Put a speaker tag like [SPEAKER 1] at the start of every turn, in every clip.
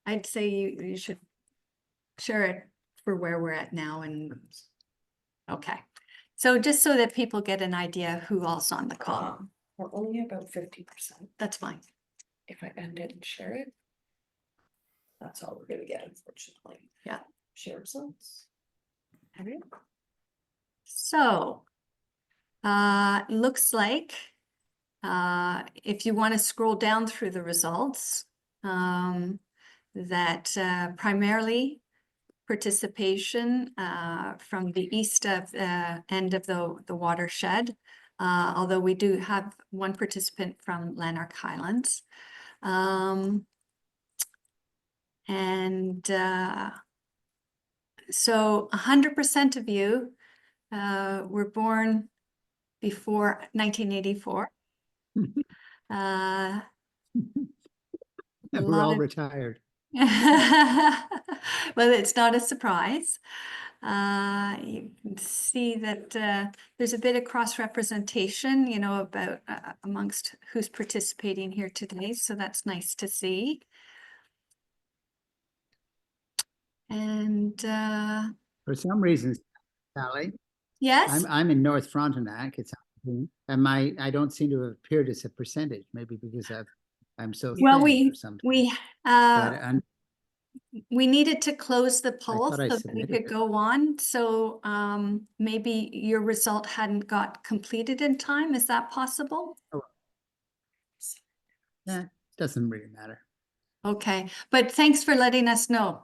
[SPEAKER 1] I'd say you should share it for where we're at now and, okay. So just so that people get an idea who all's on the call,
[SPEAKER 2] We're only about 50%.
[SPEAKER 1] that's fine.
[SPEAKER 2] If I end it and share it. That's all we're gonna get, unfortunately.
[SPEAKER 1] Yeah.
[SPEAKER 2] Share results.
[SPEAKER 1] So, looks like, if you want to scroll down through the results, that primarily participation from the east of end of the watershed, although we do have one participant from Lanark Highlands. So 100% of you were born before 1984.
[SPEAKER 3] We're all retired.
[SPEAKER 1] Well, it's not a surprise. You can see that there's a bit of cross-representation, you know, about amongst who's participating here today. So that's nice to see. And
[SPEAKER 3] For some reason, Sally,
[SPEAKER 1] yes,
[SPEAKER 3] I'm in North Frontenac. And I don't seem to have appeared as a percentage, maybe because I'm so
[SPEAKER 1] well,
[SPEAKER 3] thin or something.
[SPEAKER 1] we needed to close the poll
[SPEAKER 3] thought I
[SPEAKER 1] so that we
[SPEAKER 3] submitted
[SPEAKER 1] could
[SPEAKER 3] it.
[SPEAKER 1] go on. So maybe your result hadn't got completed in time. Is that possible?
[SPEAKER 3] Yeah, doesn't really matter.
[SPEAKER 1] Okay, but thanks for letting us know.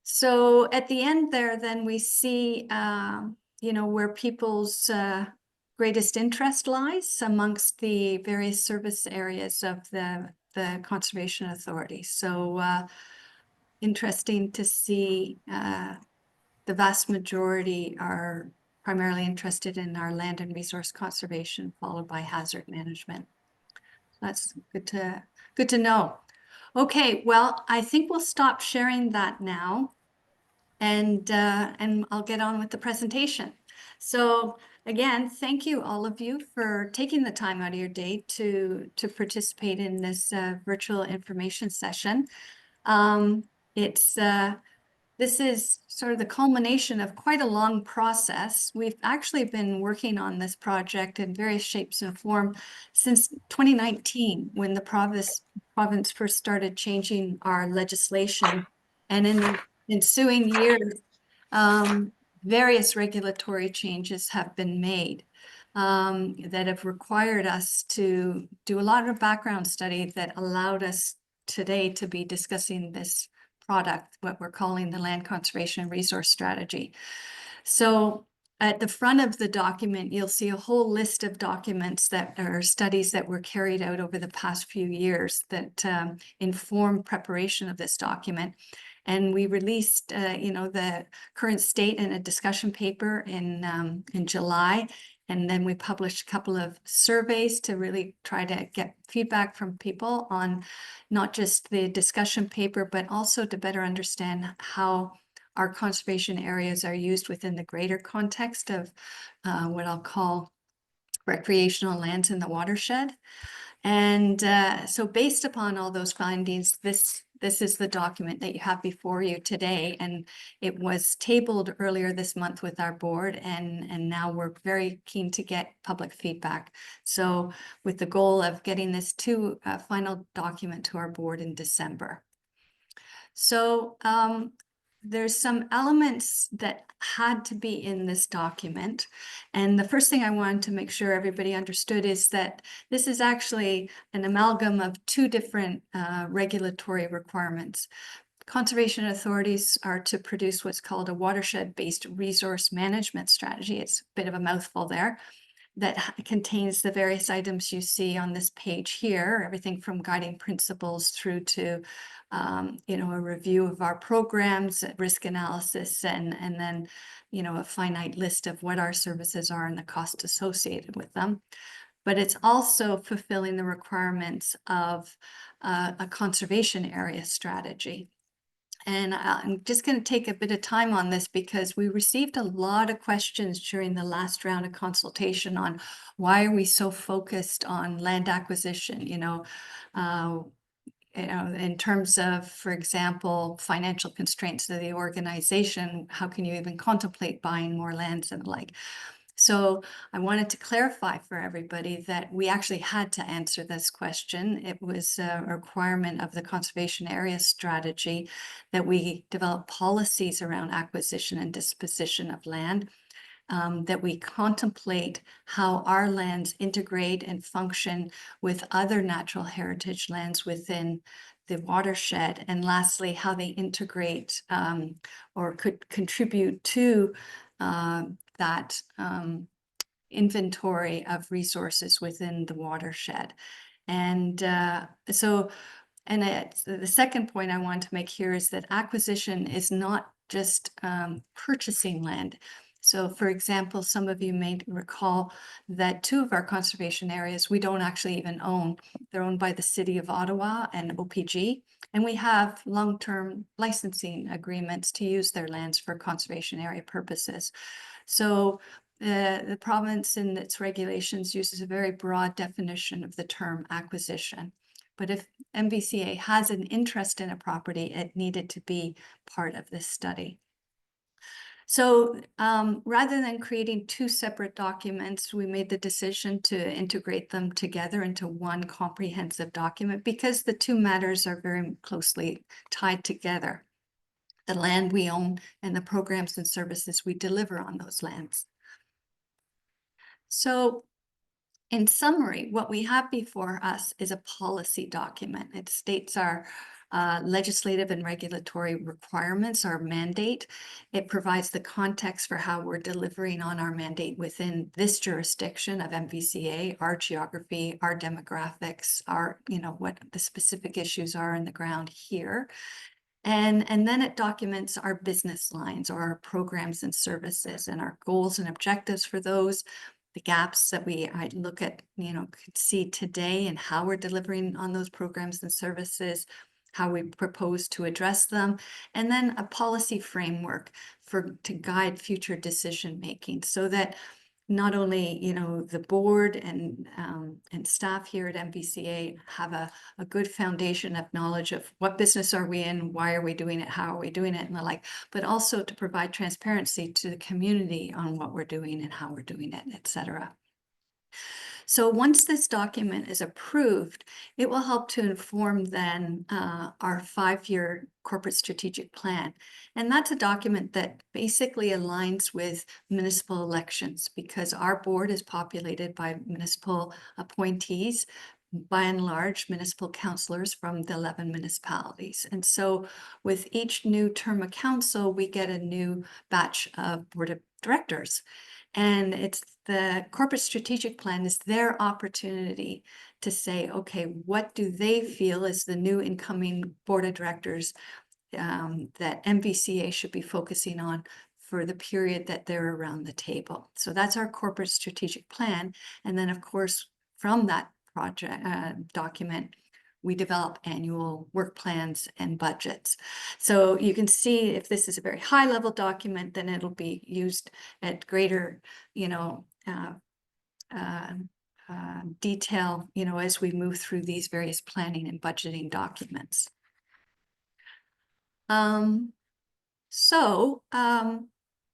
[SPEAKER 1] So at the end there, then we see, you know, where people's greatest interest lies amongst the various service areas of the Conservation Authority. So interesting to see the vast majority are primarily interested in our land and resource conservation, followed by hazard management. That's good to know. Okay, well, I think we'll stop sharing that now, and I'll get on with the presentation. So again, thank you all of you for taking the time out of your day to participate in this virtual information session. This is sort of the culmination of quite a long process. We've actually been working on this project in various shapes and form since 2019, when the province first started changing our legislation. And in the ensuing years, various regulatory changes have been made that have required us to do a lot of background study that allowed us today to be discussing this product, what we're calling the Land Conservation Resource Strategy. So at the front of the document, you'll see a whole list of documents that are studies that were carried out over the past few years that inform preparation of this document. And we released, you know, the current state in a discussion paper in July. And then we published a couple of surveys to really try to get feedback from people on not just the discussion paper, but also to better understand how our conservation areas are used within the greater context of what I'll call recreational lands in the watershed. And so based upon all those findings, this is the document that you have before you today, and it was tabled earlier this month with our board, and now we're very keen to get public feedback. So with the goal of getting this to a final document to our board in December. So there's some elements that had to be in this document. And the first thing I wanted to make sure everybody understood is that this is actually an amalgam of two different regulatory requirements. Conservation authorities are to produce what's called a watershed-based resource management strategy. It's a bit of a mouthful there. That contains the various items you see on this page here, everything from guiding principles through to you know, a review of our programs, risk analysis, and then, you know, a finite list of what our services are and the cost associated with them. But it's also fulfilling the requirements of a conservation area strategy. And I'm just going to take a bit of time on this because we received a lot of questions during the last round of consultation on why are we so focused on land acquisition, you know, you know, in terms of, for example, financial constraints to the organization, how can you even contemplate buying more lands and the like? So I wanted to clarify for everybody that we actually had to answer this question. It was a requirement of the conservation area strategy that we develop policies around acquisition and disposition of land, that we contemplate how our lands integrate and function with other natural heritage lands within the watershed, and lastly, how they integrate or could contribute to that inventory of resources within the watershed. And and the second point I want to make here is that acquisition is not just purchasing land. So for example, some of you may recall that 2 of our conservation areas we don't actually even own. They're owned by the City of Ottawa and OPG, and we have long-term licensing agreements to use their lands for conservation area purposes. So the province in its regulations uses a very broad definition of the term acquisition. But if MVCA has an interest in a property, it needed to be part of this study. So rather than creating 2 separate documents, we made the decision to integrate them together into one comprehensive document because the 2 matters are very closely tied together: the land we own and the programs and services we deliver on those lands. So in summary, what we have before us is a policy document. It states our legislative and regulatory requirements, our mandate. It provides the context for how we're delivering on our mandate within this jurisdiction of MVCA, our geography, our demographics, our, you know, what the specific issues are on the ground here. And then it documents our business lines or our programs and services and our goals and objectives for those, the gaps that I look at, you know, could see today and how we're delivering on those programs and services, how we propose to address them, and then a policy framework to guide future decision making, so that not only, you know, the board and staff here at MVCA have a good foundation of knowledge of what business are we in, why are we doing it, how are we doing it, and the like, but also to provide transparency to the community on what we're doing and how we're doing it, etc. So once this document is approved, it will help to inform then our 5-year corporate strategic plan. And that's a document that basically aligns with municipal elections, because our board is populated by municipal appointees, by and large municipal councillors from the 11 municipalities. And so with each new term of council, we get a new batch of board of directors. And it's the corporate strategic plan is their opportunity to say, okay, what do they feel is the new incoming board of directors that MVCA should be focusing on for the period that they're around the table. So that's our corporate strategic plan. And then of course, from that project document, we develop annual work plans and budgets. So you can see if this is a very high level document, then it'll be used at greater, you know, detail, you know, as we move through these various planning and budgeting documents.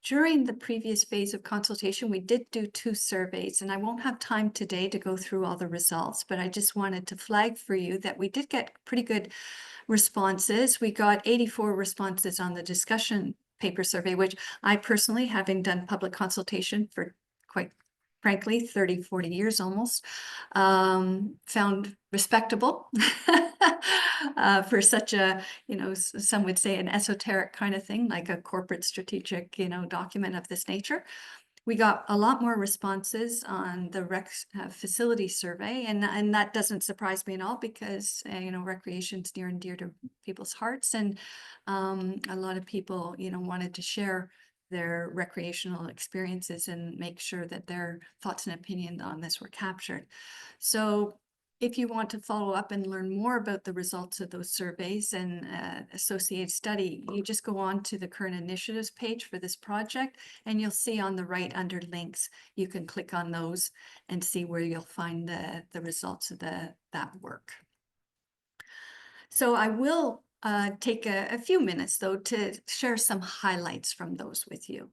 [SPEAKER 1] During the previous phase of consultation, we did do 2 surveys, and I won't have time today to go through all the results, but I just wanted to flag for you that we did get pretty good responses. We got 84 responses on the discussion paper survey, which I personally, having done public consultation for quite frankly 30, 40 years almost, found respectable for such a, you know, some would say an esoteric kind of thing, like a corporate strategic, you know, document of this nature. We got a lot more responses on the facility survey, and that doesn't surprise me at all, because you know, recreation's near and dear to people's hearts, and a lot of people, you know, wanted to share their recreational experiences and make sure that their thoughts and opinions on this were captured. So if you want to follow up and learn more about the results of those surveys and associated study, you just go on to the current initiatives page for this project, and you'll see on the right under links, you can click on those and see where you'll find the results of that work. So I will take a few minutes, though, to share some highlights from those with you.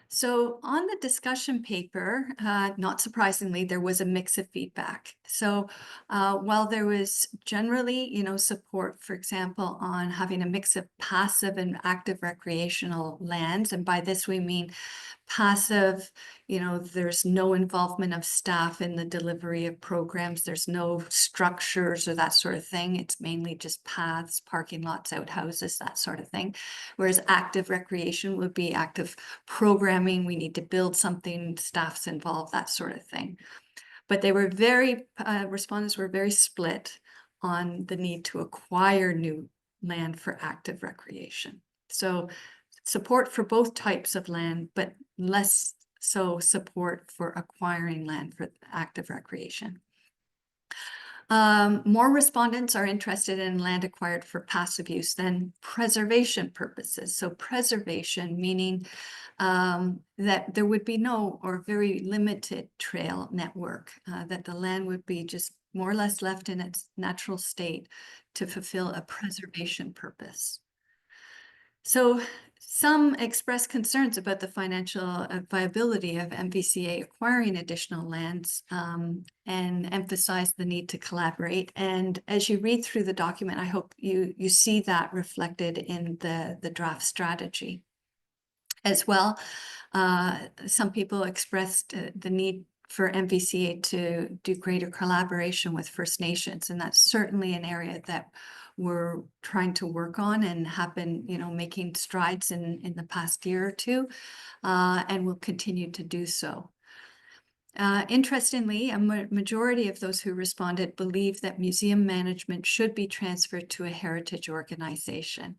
[SPEAKER 1] So on the discussion paper, not surprisingly, there was a mix of feedback. So while there was generally, support, for example, on having a mix of passive and active recreational lands, and by this we mean passive, there's no involvement of staff in the delivery of programs. There's no structures or that sort of thing. It's mainly just paths, parking lots, outhouses, that sort of thing. Whereas active recreation would be active programming. We need to build something, staff's involved, that sort of thing. But they were respondents were very split on the need to acquire new land for active recreation. So support for both types of land, but less so support for acquiring land for active recreation. More respondents are interested in land acquired for passive use than preservation purposes. So preservation meaning that there would be no or very limited trail network, that the land would be just more or less left in its natural state to fulfill a preservation purpose. So some expressed concerns about the financial viability of MVCA acquiring additional lands and emphasized the need to collaborate. And as you read through the document, I hope you see that reflected in the draft strategy. As well, some people expressed the need for MVCA to do greater collaboration with First Nations, and that's certainly an area that we're trying to work on and have been, making strides in the past year or two, and will continue to do so. Interestingly, a majority of those who responded believe that museum management should be transferred to a heritage organization.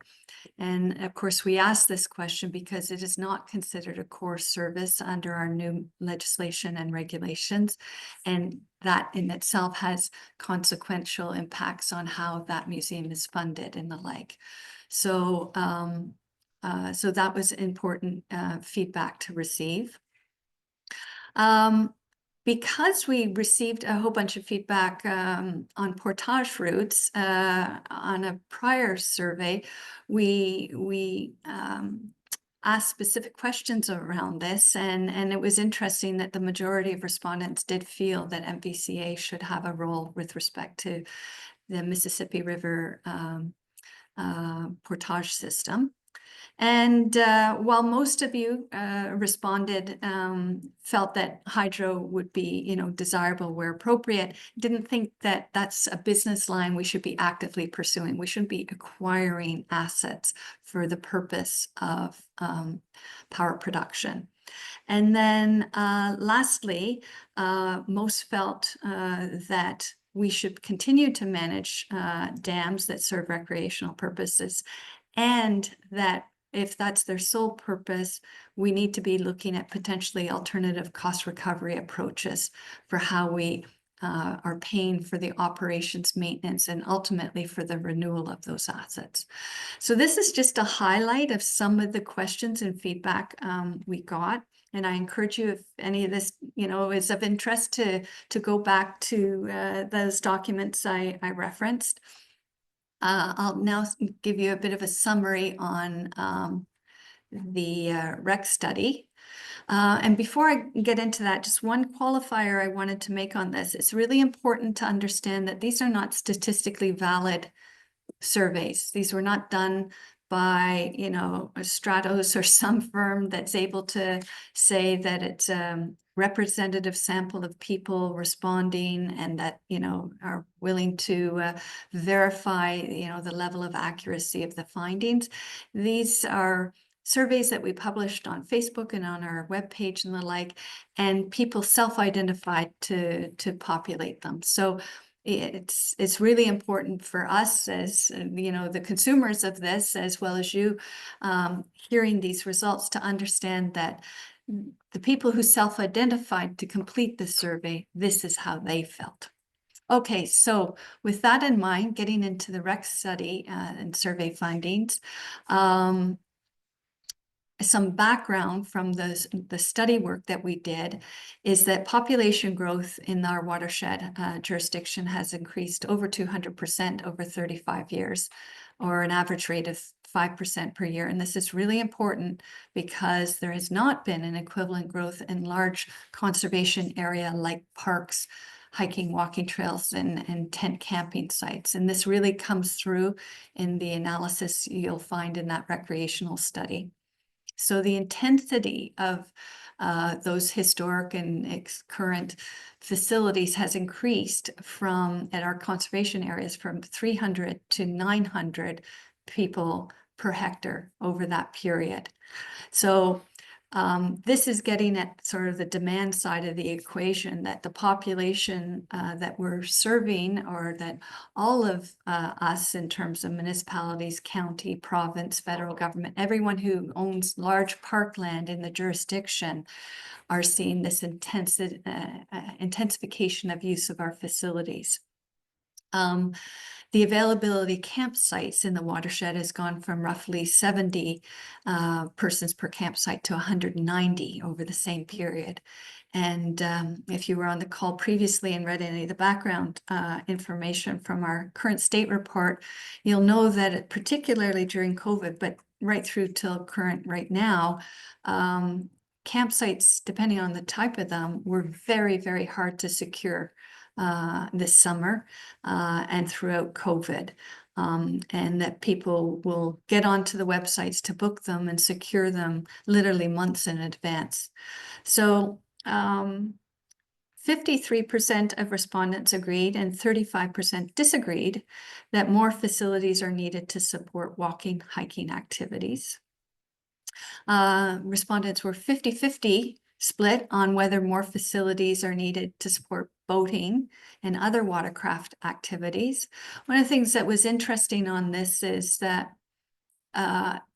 [SPEAKER 1] And of course, we ask this question because it is not considered a core service under our new legislation and regulations. And that in itself has consequential impacts on how that museum is funded and the like. So, so that was important feedback to receive. Because we received a whole bunch of feedback on portage routes on a prior survey, we asked specific questions around this, and it was interesting that the majority of respondents did feel that MVCA should have a role with respect to the Mississippi River portage system. And while most of you responded, felt that hydro would be, desirable where appropriate, didn't think that that's a business line we should be actively pursuing. We shouldn't be acquiring assets for the purpose of power production. And then lastly, most felt that we should continue to manage dams that serve recreational purposes, and that if that's their sole purpose, we need to be looking at potentially alternative cost recovery approaches for how we are paying for the operations, maintenance, and ultimately for the renewal of those assets. So this is just a highlight of some of the questions and feedback we got. And I encourage you, if any of this, is of interest, to go back to those documents I referenced. I'll now give you a bit of a summary on the REC study. And before I get into that, just one qualifier I wanted to make on this. It's really important to understand that these are not statistically valid surveys. These were not done by, a Stratos or some firm that's able to say that it's representative sample of people responding and that, are willing to verify, the level of accuracy of the findings. These are surveys that we published on Facebook and on our webpage and the like, and people self-identified to populate them. So it's really important for us as, the consumers of this, as well as you hearing these results, to understand that the people who self-identified to complete the survey, this is how they felt. Okay, so with that in mind, getting into the REC study and survey findings, some background from the study work that we did is that population growth in our watershed jurisdiction has increased over 200% over 35 years, or an average rate of 5% per year. And this is really important because there has not been an equivalent growth in large conservation area like parks, hiking, walking trails, and tent camping sites. And this really comes through in the analysis you'll find in that recreational study. So the intensity of those historic and current facilities has increased at our conservation areas from 300 to 900 people per hectare over that period. So this is getting at sort of the demand side of the equation, that the population that we're serving, or that all of us in terms of municipalities, county, province, federal government, everyone who owns large parkland in the jurisdiction are seeing this intensification of use of our facilities. The availability campsites in the watershed has gone from roughly 70 persons per campsite to 190 over the same period. And if you were on the call previously and read any of the background information from our current state report, you'll know that particularly during COVID, but right through till current right now, campsites, depending on the type of them, were very, very hard to secure this summer and throughout COVID, and that people will get onto the websites to book them and secure them literally months in advance. So 53% of respondents agreed and 35% disagreed that more facilities are needed to support walking, hiking activities. Respondents were 50-50 split on whether more facilities are needed to support boating and other watercraft activities. One of the things that was interesting on this is that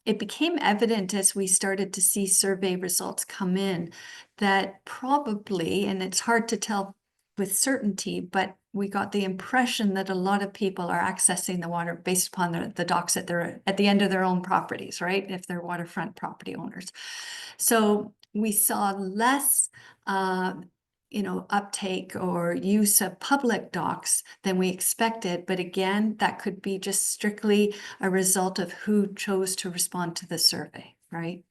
[SPEAKER 1] it became evident as we started to see survey results come in that probably, and it's hard to tell with certainty, but we got the impression that a lot of people are accessing the water based upon the docks at the end of their own properties, right? If they're waterfront property owners. So we saw less uptake or use of public docks than we expected. But again, that could be just strictly a result of who chose to respond to the survey, right?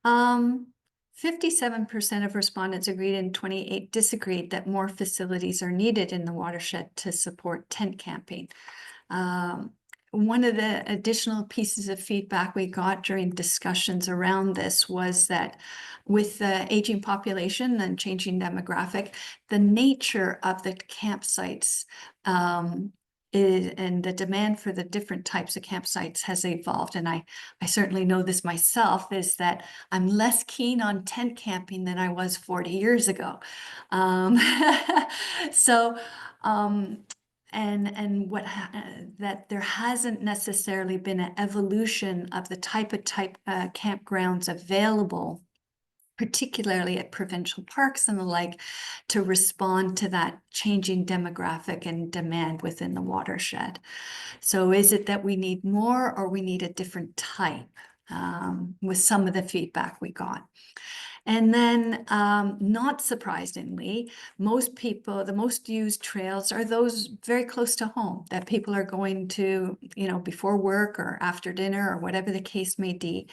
[SPEAKER 1] 57% of respondents agreed and 28% disagreed that more facilities are needed in the watershed to support tent camping. One of the additional pieces of feedback we got during discussions around this was that with the aging population and changing demographic, the nature of the campsites and the demand for the different types of campsites has evolved. And I certainly know this myself, is that I'm less keen on tent camping than I was 40 years ago. And that there hasn't necessarily been an evolution of the type of campgrounds available, particularly at provincial parks and the like, to respond to that changing demographic and demand within the watershed. So is it that we need more, or we need a different type, with some of the feedback we got? And then, not surprisingly, the most used trails are those very close to home that people are going to, before work or after dinner or whatever the case may be.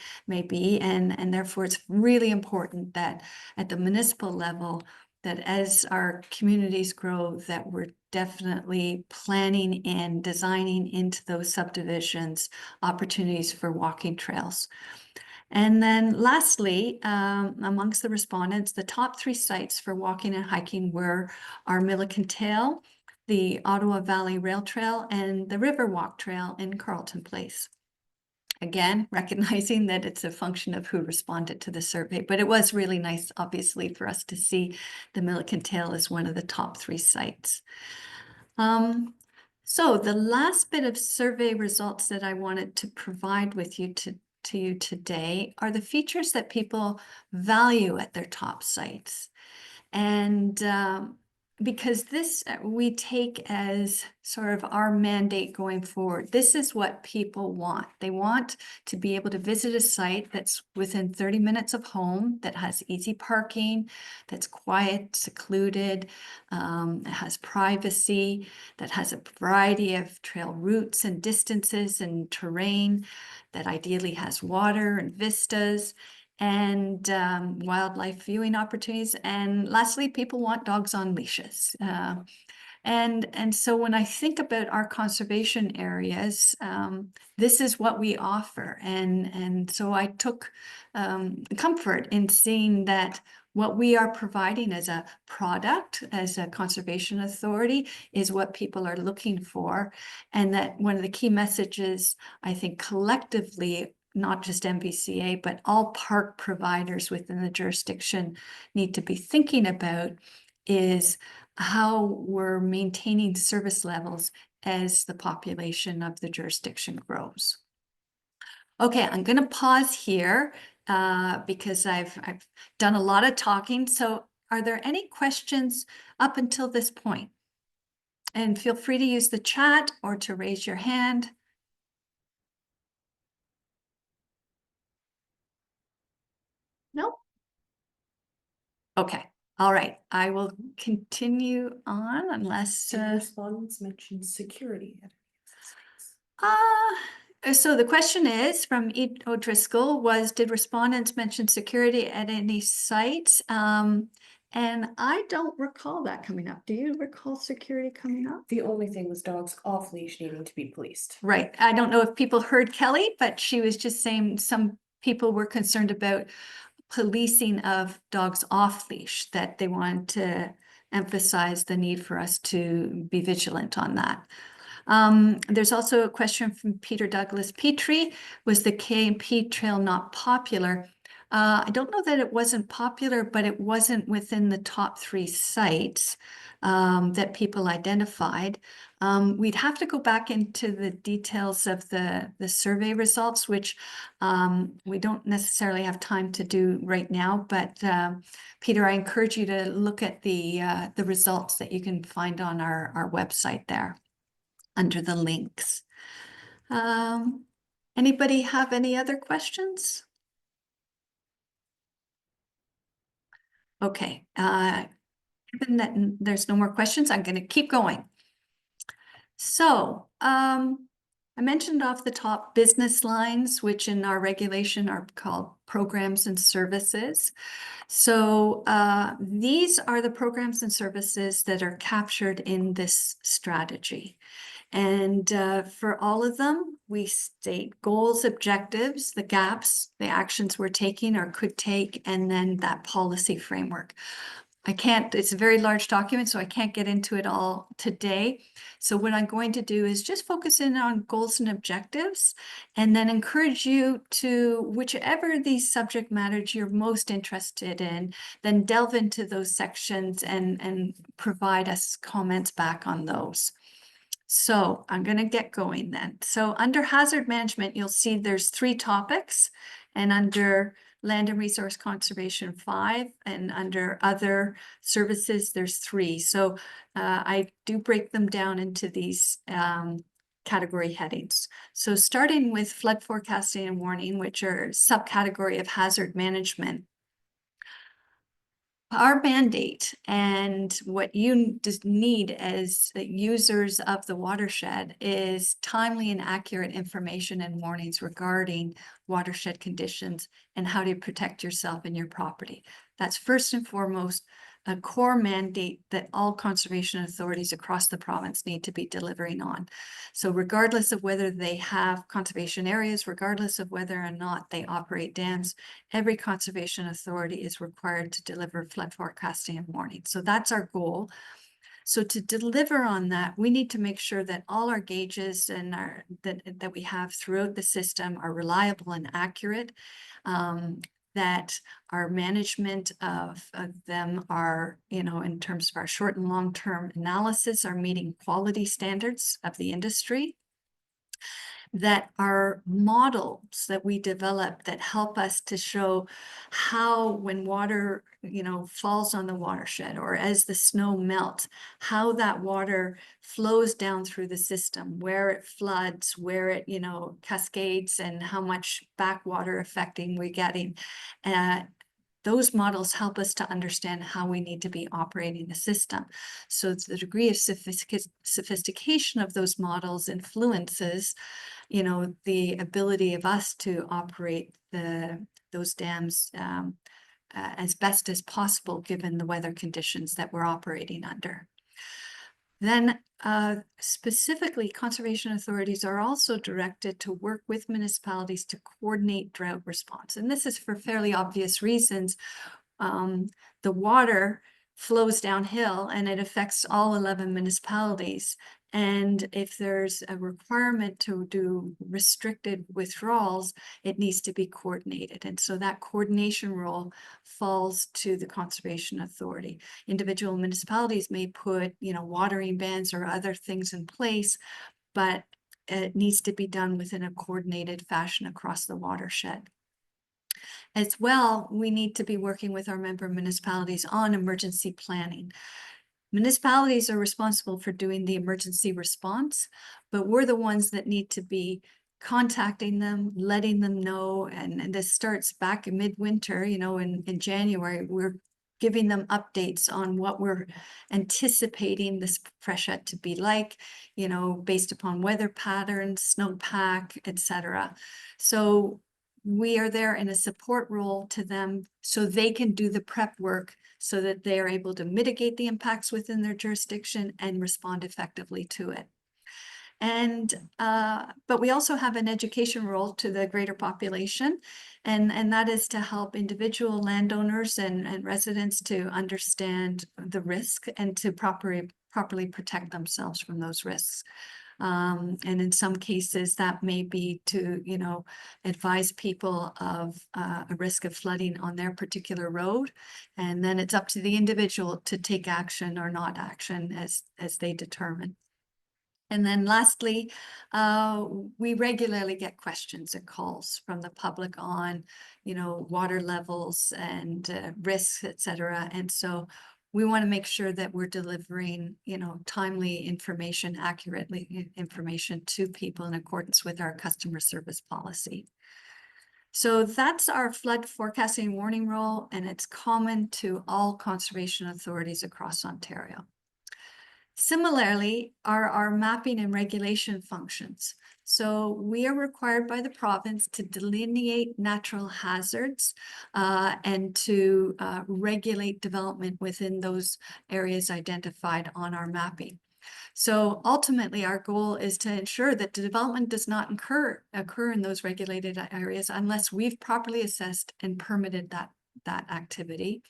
[SPEAKER 1] And therefore, it's really important that at the municipal level, that as our communities grow, that we're definitely planning and designing into those subdivisions opportunities for walking trails. And then lastly, amongst the respondents, the top 3 sites for walking and hiking were our Milliken Tail, the Ottawa Valley Rail Trail, and the Riverwalk Trail in Carleton Place. Again, recognizing that it's a function of who responded to the survey, but it was really nice, obviously, for us to see the Milliken Tail as one of the top 3 sites. So the last bit of survey results that I wanted to provide with you to you today are the features that people value at their top sites. And because this we take as sort of our mandate going forward. This is what people want. They want to be able to visit a site that's within 30 minutes of home, that has easy parking, that's quiet, secluded, has privacy, that has a variety of trail routes and distances and terrain, that ideally has water and vistas, and wildlife viewing opportunities. And lastly, people want dogs on leashes. And so when I think about our conservation areas, this is what we offer. And so I took comfort in seeing that what we are providing as a product, as a conservation authority, is what people are looking for. And that one of the key messages, I think, collectively, not just MVCA, but all park providers within the jurisdiction need to be thinking about, is how we're maintaining service levels as the population of the jurisdiction grows. Okay, I'm going to pause here because I've done a lot of talking. So are there any questions up until this point? And feel free to use the chat or to raise your hand. No? Okay, all right. I will continue on unless...
[SPEAKER 2] Did respondents mention security?
[SPEAKER 1] So the question is from E. O'Driscoll was, did respondents mention security at any sites? And I don't recall that coming up. Do you recall security coming up?
[SPEAKER 2] The only thing was dogs off leash needing to be policed.
[SPEAKER 1] Right. I don't know if people heard Kelly, but she was just saying some people were concerned about policing of dogs off leash, that they wanted to emphasize the need for us to be vigilant on that. There's also a question from Peter Douglas Petrie. Was the KMP trail not popular? I don't know that it wasn't popular, but it wasn't within the top 3 sites that people identified. We'd have to go back into the details of the survey results, which we don't necessarily have time to do right now. But Peter, I encourage you to look at the results that you can find on our website there, under the links. Anybody have any other questions? Okay, given that there's no more questions, I'm going to keep going. So, I mentioned off the top business lines, which in our regulation are called programs and services. So these are the programs and services that are captured in this strategy. And for all of them, we state goals, objectives, the gaps, the actions we're taking or could take, and then that policy framework. It's a very large document, so I can't get into it all today. So what I'm going to do is just focus in on goals and objectives, and then encourage you to, whichever these subject matters you're most interested in, then delve into those sections and provide us comments back on those. So I'm going to get going then. So under hazard management, you'll see there's 3 topics, and under land and resource conservation 5, and under other services there's 3. So I do break them down into these category headings. So starting with flood forecasting and warning, which are subcategory of hazard management. Our mandate and what you just need as users of the watershed is timely and accurate information and warnings regarding watershed conditions and how to protect yourself and your property. That's first and foremost a core mandate that all conservation authorities across the province need to be delivering on. So regardless of whether they have conservation areas, regardless of whether or not they operate dams, every conservation authority is required to deliver flood forecasting and warning. So that's our goal. So to deliver on that, we need to make sure that all our gauges and that we have throughout the system are reliable and accurate, that our management of them are, in terms of our short and long-term analysis, are meeting quality standards of the industry. that are models that we develop that help us to show how when water, falls on the watershed or as the snow melts, how that water flows down through the system, where it floods, where it, cascades, and how much backwater affecting we're getting. Those models help us to understand how we need to be operating the system. So the degree of sophistication of those models influences, the ability of us to operate those dams as best as possible, given the weather conditions that we're operating under. Then specifically, conservation authorities are also directed to work with municipalities to coordinate drought response. And this is for fairly obvious reasons. The water flows downhill and it affects all 11 municipalities. And if there's a requirement to do restricted withdrawals, it needs to be coordinated. And so that coordination role falls to the Conservation Authority. Individual municipalities may put, watering bans or other things in place, but it needs to be done within a coordinated fashion across the watershed. As well, we need to be working with our member municipalities on emergency planning. Municipalities are responsible for doing the emergency response, but we're the ones that need to be contacting them, letting them know. And this starts back in midwinter, in January, we're giving them updates on what we're anticipating this freshet to be like, based upon weather patterns, snowpack, etc. So we are there in a support role to them so they can do the prep work so that they are able to mitigate the impacts within their jurisdiction and respond effectively to it. And but we also have an education role to the greater population, and that is to help individual landowners and residents to understand the risk and to properly protect themselves from those risks. And in some cases that may be to, advise people of a risk of flooding on their particular road. And then it's up to the individual to take action or not action as they determine. And then lastly, we regularly get questions and calls from the public on, water levels and risks, et cetera. And so we want to make sure that we're delivering, timely information, accurately information to people in accordance with our customer service policy. So that's our flood forecasting warning role, and it's common to all conservation authorities across Ontario. Similarly, are our mapping and regulation functions. So we are required by the province to delineate natural hazards and to regulate development within those areas identified on our mapping. So ultimately, our goal is to ensure that the development does not occur in those regulated areas unless we've properly assessed and permitted that activity.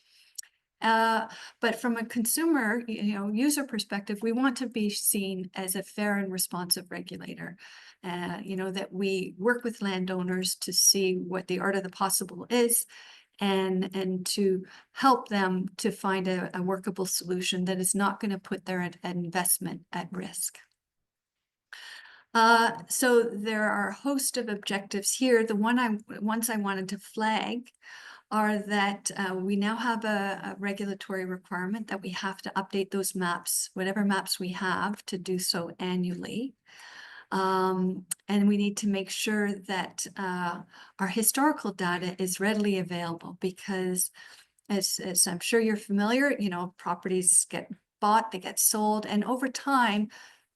[SPEAKER 1] But from a consumer, user perspective, we want to be seen as a fair and responsive regulator. That we work with landowners to see what the art of the possible is, and to help them to find a workable solution that is not going to put their investment at risk. So there are a host of objectives here. The ones I wanted to flag are that we now have a regulatory requirement that we have to update those maps, whatever maps we have, to do so annually. And we need to make sure that our historical data is readily available because, as I'm sure you're familiar, properties get bought, they get sold, and over time,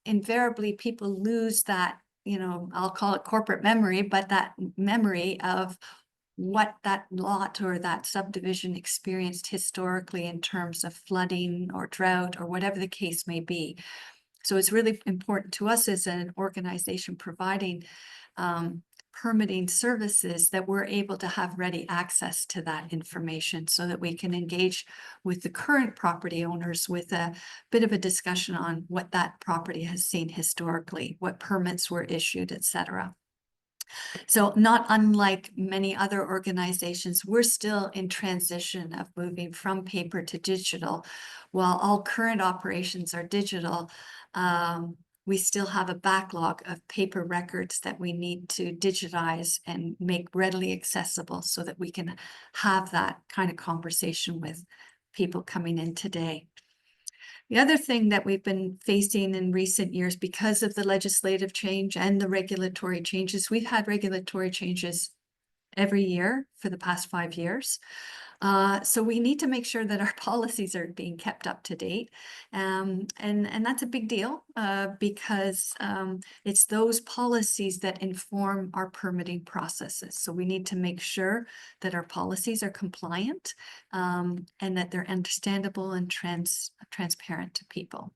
[SPEAKER 1] invariably people lose that, I'll call it corporate memory, but that memory of what that lot or that subdivision experienced historically in terms of flooding or drought or whatever the case may be. So it's really important to us as an organization providing permitting services that we're able to have ready access to that information so that we can engage with the current property owners with a bit of a discussion on what that property has seen historically, what permits were issued, et cetera. So not unlike many other organizations, we're still in transition of moving from paper to digital. While all current operations are digital, we still have a backlog of paper records that we need to digitize and make readily accessible so that we can have that kind of conversation with people coming in today. The other thing that we've been facing in recent years because of the legislative change and the regulatory changes, we've had regulatory changes every year for the past 5 years. So we need to make sure that our policies are being kept up to date. And that's a big deal because it's those policies that inform our permitting processes. So we need to make sure that our policies are compliant and that they're understandable and transparent to people.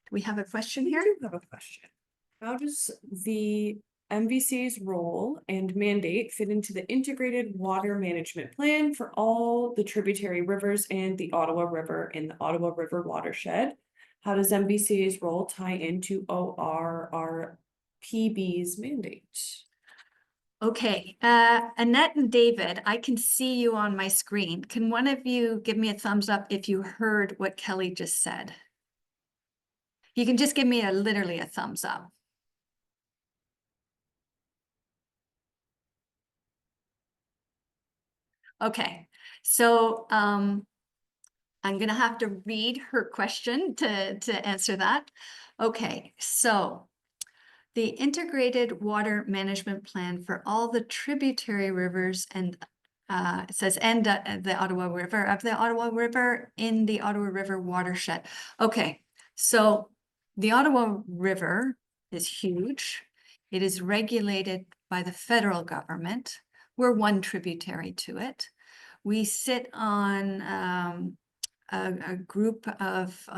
[SPEAKER 1] Do we have a question
[SPEAKER 2] I
[SPEAKER 1] here?
[SPEAKER 2] do have a question. How does the MVC's role and mandate fit into the integrated water management plan for all the tributary rivers and the Ottawa River in the Ottawa River watershed? How does MVC's role tie into ORRPB's mandate?
[SPEAKER 1] Okay, Annette and David, I can see you on my screen. Can one of you give me a thumbs up if you heard what Kelly just said? You can just give me literally a thumbs up. Okay, so I'm gonna have to read her question to answer that. Okay, so the integrated water management plan for all the tributary rivers and it says and the Ottawa River in the Ottawa River watershed. Okay, so the Ottawa River is huge. It is regulated by the federal government. We're one tributary to it. We sit on a group of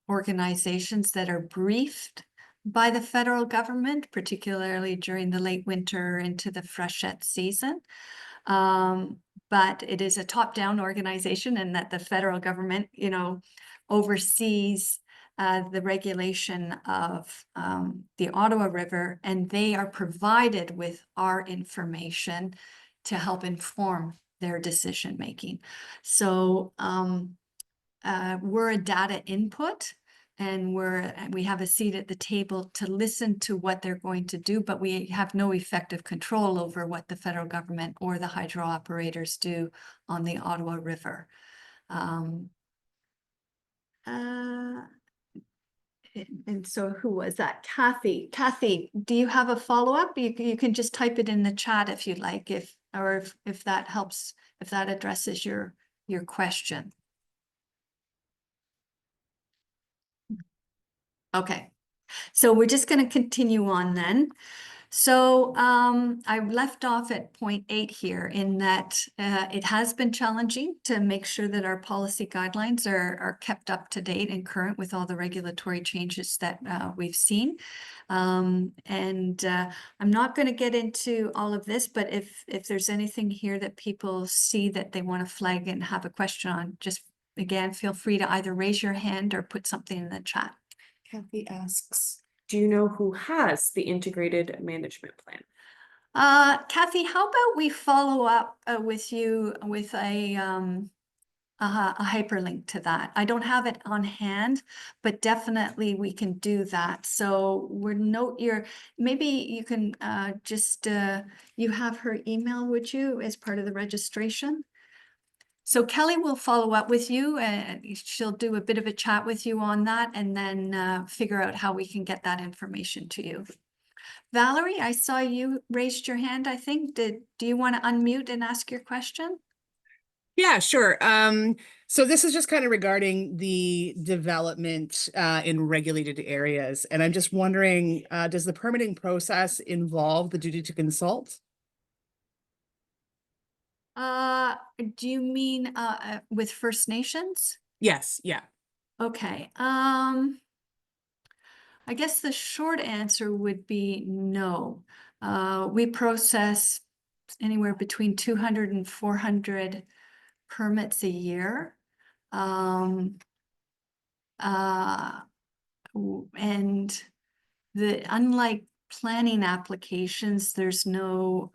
[SPEAKER 1] organizations that are briefed by the federal government, particularly during the late winter into the freshet season. But it is a top-down organization and that the federal government, you know, oversees the regulation of the Ottawa River, and they are provided with our information to help inform their decision-making. So we're a data input and we have a seat at the table to listen to what they're going to do, but we have no effective control over what the federal government or the hydro operators do on the Ottawa River. And so who was that? Kathy. Kathy, do you have a follow-up? You can just type it in the chat if you'd like, if that helps, if that addresses your question. Okay, so we're just going to continue on then. So I left off at point 8 here in that it has been challenging to make sure that our policy guidelines are kept up to date and current with all the regulatory changes that we've seen. I'm not going to get into all of this, but if there's anything here that people see that they want to flag and have a question on, just again, feel free to either raise your hand or put something in the chat.
[SPEAKER 2] Kathy asks, do you know who has the integrated management plan?
[SPEAKER 1] Kathy, how about we follow up with you with a hyperlink to that? I don't have it on hand, but definitely we can do that. So maybe you can you have her email, would you, as part of the registration? So Kelly will follow up with you and she'll do a bit of a chat with you on that and then figure out how we can get that information to you. Valerie, I saw you raised your hand, I think. Do you want to unmute and ask your question?
[SPEAKER 4] Yeah, sure. So this is just kind of regarding the development in regulated areas. And I'm just wondering, does the permitting process involve the duty to consult?
[SPEAKER 1] Do you mean with First Nations?
[SPEAKER 4] Yes, yeah.
[SPEAKER 1] Okay. I guess the short answer would be no. We process anywhere between 200 and 400 permits a year. And unlike planning applications, there's no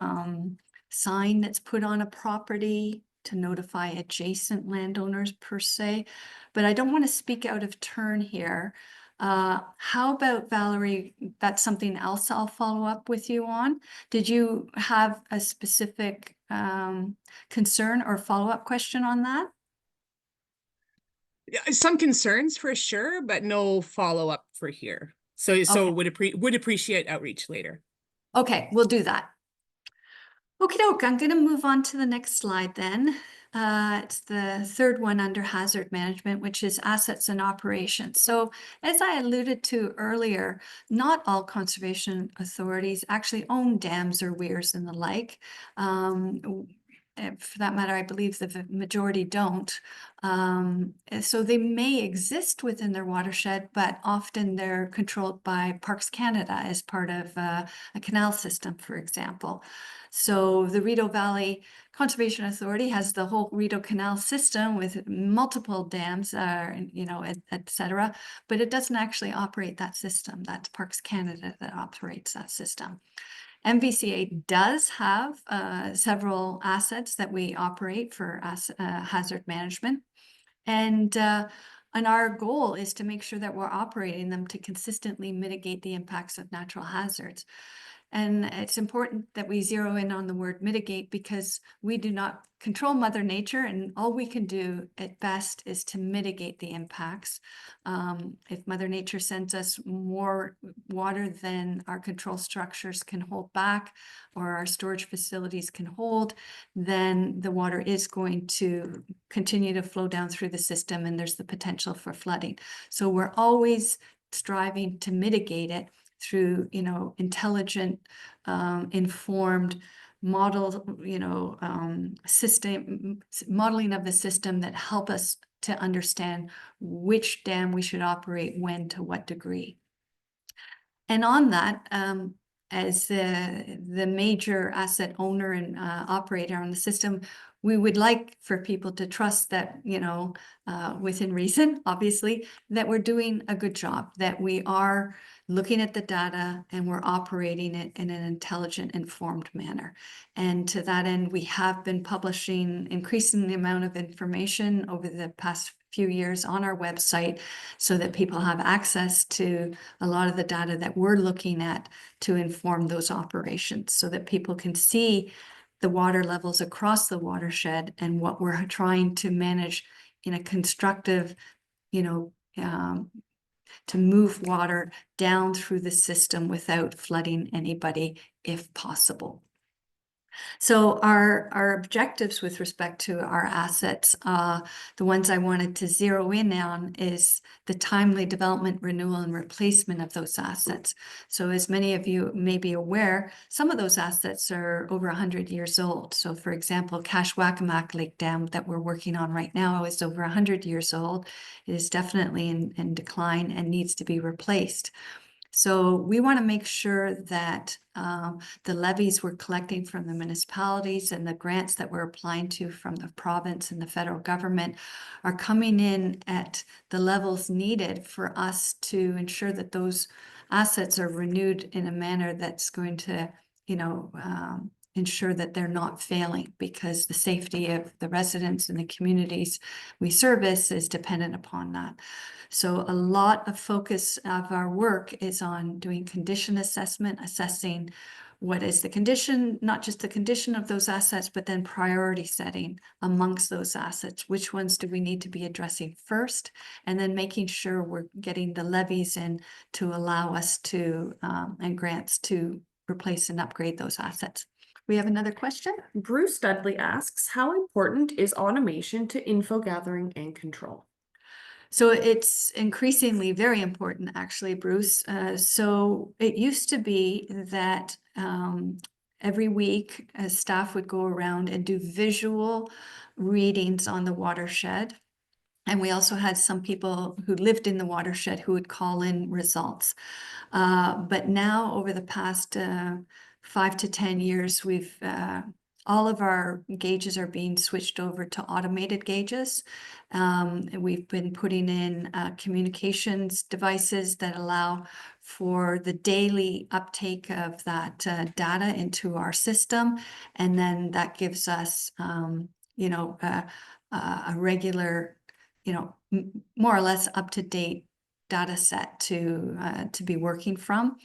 [SPEAKER 1] sign that's put on a property to notify adjacent landowners per se, but I don't want to speak out of turn here. How about Valerie? That's something else I'll follow up with you on. Did you have a specific concern or follow-up question on that?
[SPEAKER 4] Yeah, some concerns for sure, but no follow-up for here. So
[SPEAKER 1] Okay.
[SPEAKER 4] would appreciate outreach later.
[SPEAKER 1] Okay, we'll do that. Okie doke, I'm going to move on to the next slide then. It's the third one under hazard management, which is assets and operations. So as I alluded to earlier, not all conservation authorities actually own dams or weirs and the like. For that matter, I believe the majority don't. So they may exist within their watershed, but often they're controlled by Parks Canada as part of a canal system, for example. So the Rideau Valley Conservation Authority has the whole Rideau Canal system with multiple dams, et cetera, but it doesn't actually operate that system. That's Parks Canada that operates that system. MVCA does have several assets that we operate for hazard management. And our goal is to make sure that we're operating them to consistently mitigate the impacts of natural hazards. And it's important that we zero in on the word mitigate because we do not control Mother Nature, and all we can do at best is to mitigate the impacts. If Mother Nature sends us more water than our control structures can hold back or our storage facilities can hold, then the water is going to continue to flow down through the system and there's the potential for flooding. So we're always striving to mitigate it through, intelligent, informed model, modeling of the system that help us to understand which dam we should operate when to what degree. And on that, as the major asset owner and operator on the system, we would like for people to trust that, within reason, obviously, that we're doing a good job, that we are looking at the data and we're operating it in an intelligent, informed manner. And to that end, we have been publishing increasing the amount of information over the past few years on our website so that people have access to a lot of the data that we're looking at to inform those operations so that people can see the water levels across the watershed and what we're trying to manage in a constructive, to move water down through the system without flooding anybody if possible. So our objectives with respect to our assets, the ones I wanted to zero in on is the timely development, renewal, and replacement of those assets. So as many of you may be aware, some of those assets are over 100 years old. So for example, Kashwakimak Lake Dam that we're working on right now is over 100 years old. It is definitely in decline and needs to be replaced. So we want to make sure that the levies we're collecting from the municipalities and the grants that we're applying to from the province and the federal government are coming in at the levels needed for us to ensure that those assets are renewed in a manner that's going to, ensure that they're not failing, because the safety of the residents and the communities we service is dependent upon that. So a lot of focus of our work is on doing condition assessment, assessing what is the condition, not just the condition of those assets, but then priority setting amongst those assets. Which ones do we need to be addressing first? And then making sure we're getting the levies in to allow us to, and grants to replace and upgrade those assets. We have another question.
[SPEAKER 2] Bruce Dudley asks, how important is automation to info gathering and control?
[SPEAKER 1] So it's increasingly very important, actually, Bruce. So it used to be that every week staff would go around and do visual readings on the watershed. And we also had some people who lived in the watershed who would call in results. But now over the past 5 to 10 years, we've all of our gauges are being switched over to automated gauges. We've been putting in communications devices that allow for the daily uptake of that data into our system. And then that gives us, a regular, more or less up-to-date data set to be working from.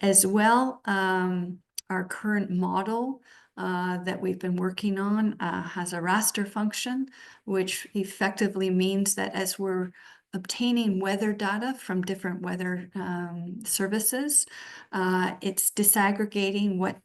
[SPEAKER 1] As well, our current model that we've been working on has a raster function, which effectively means that as we're obtaining weather data from different weather services, it's disaggregating what,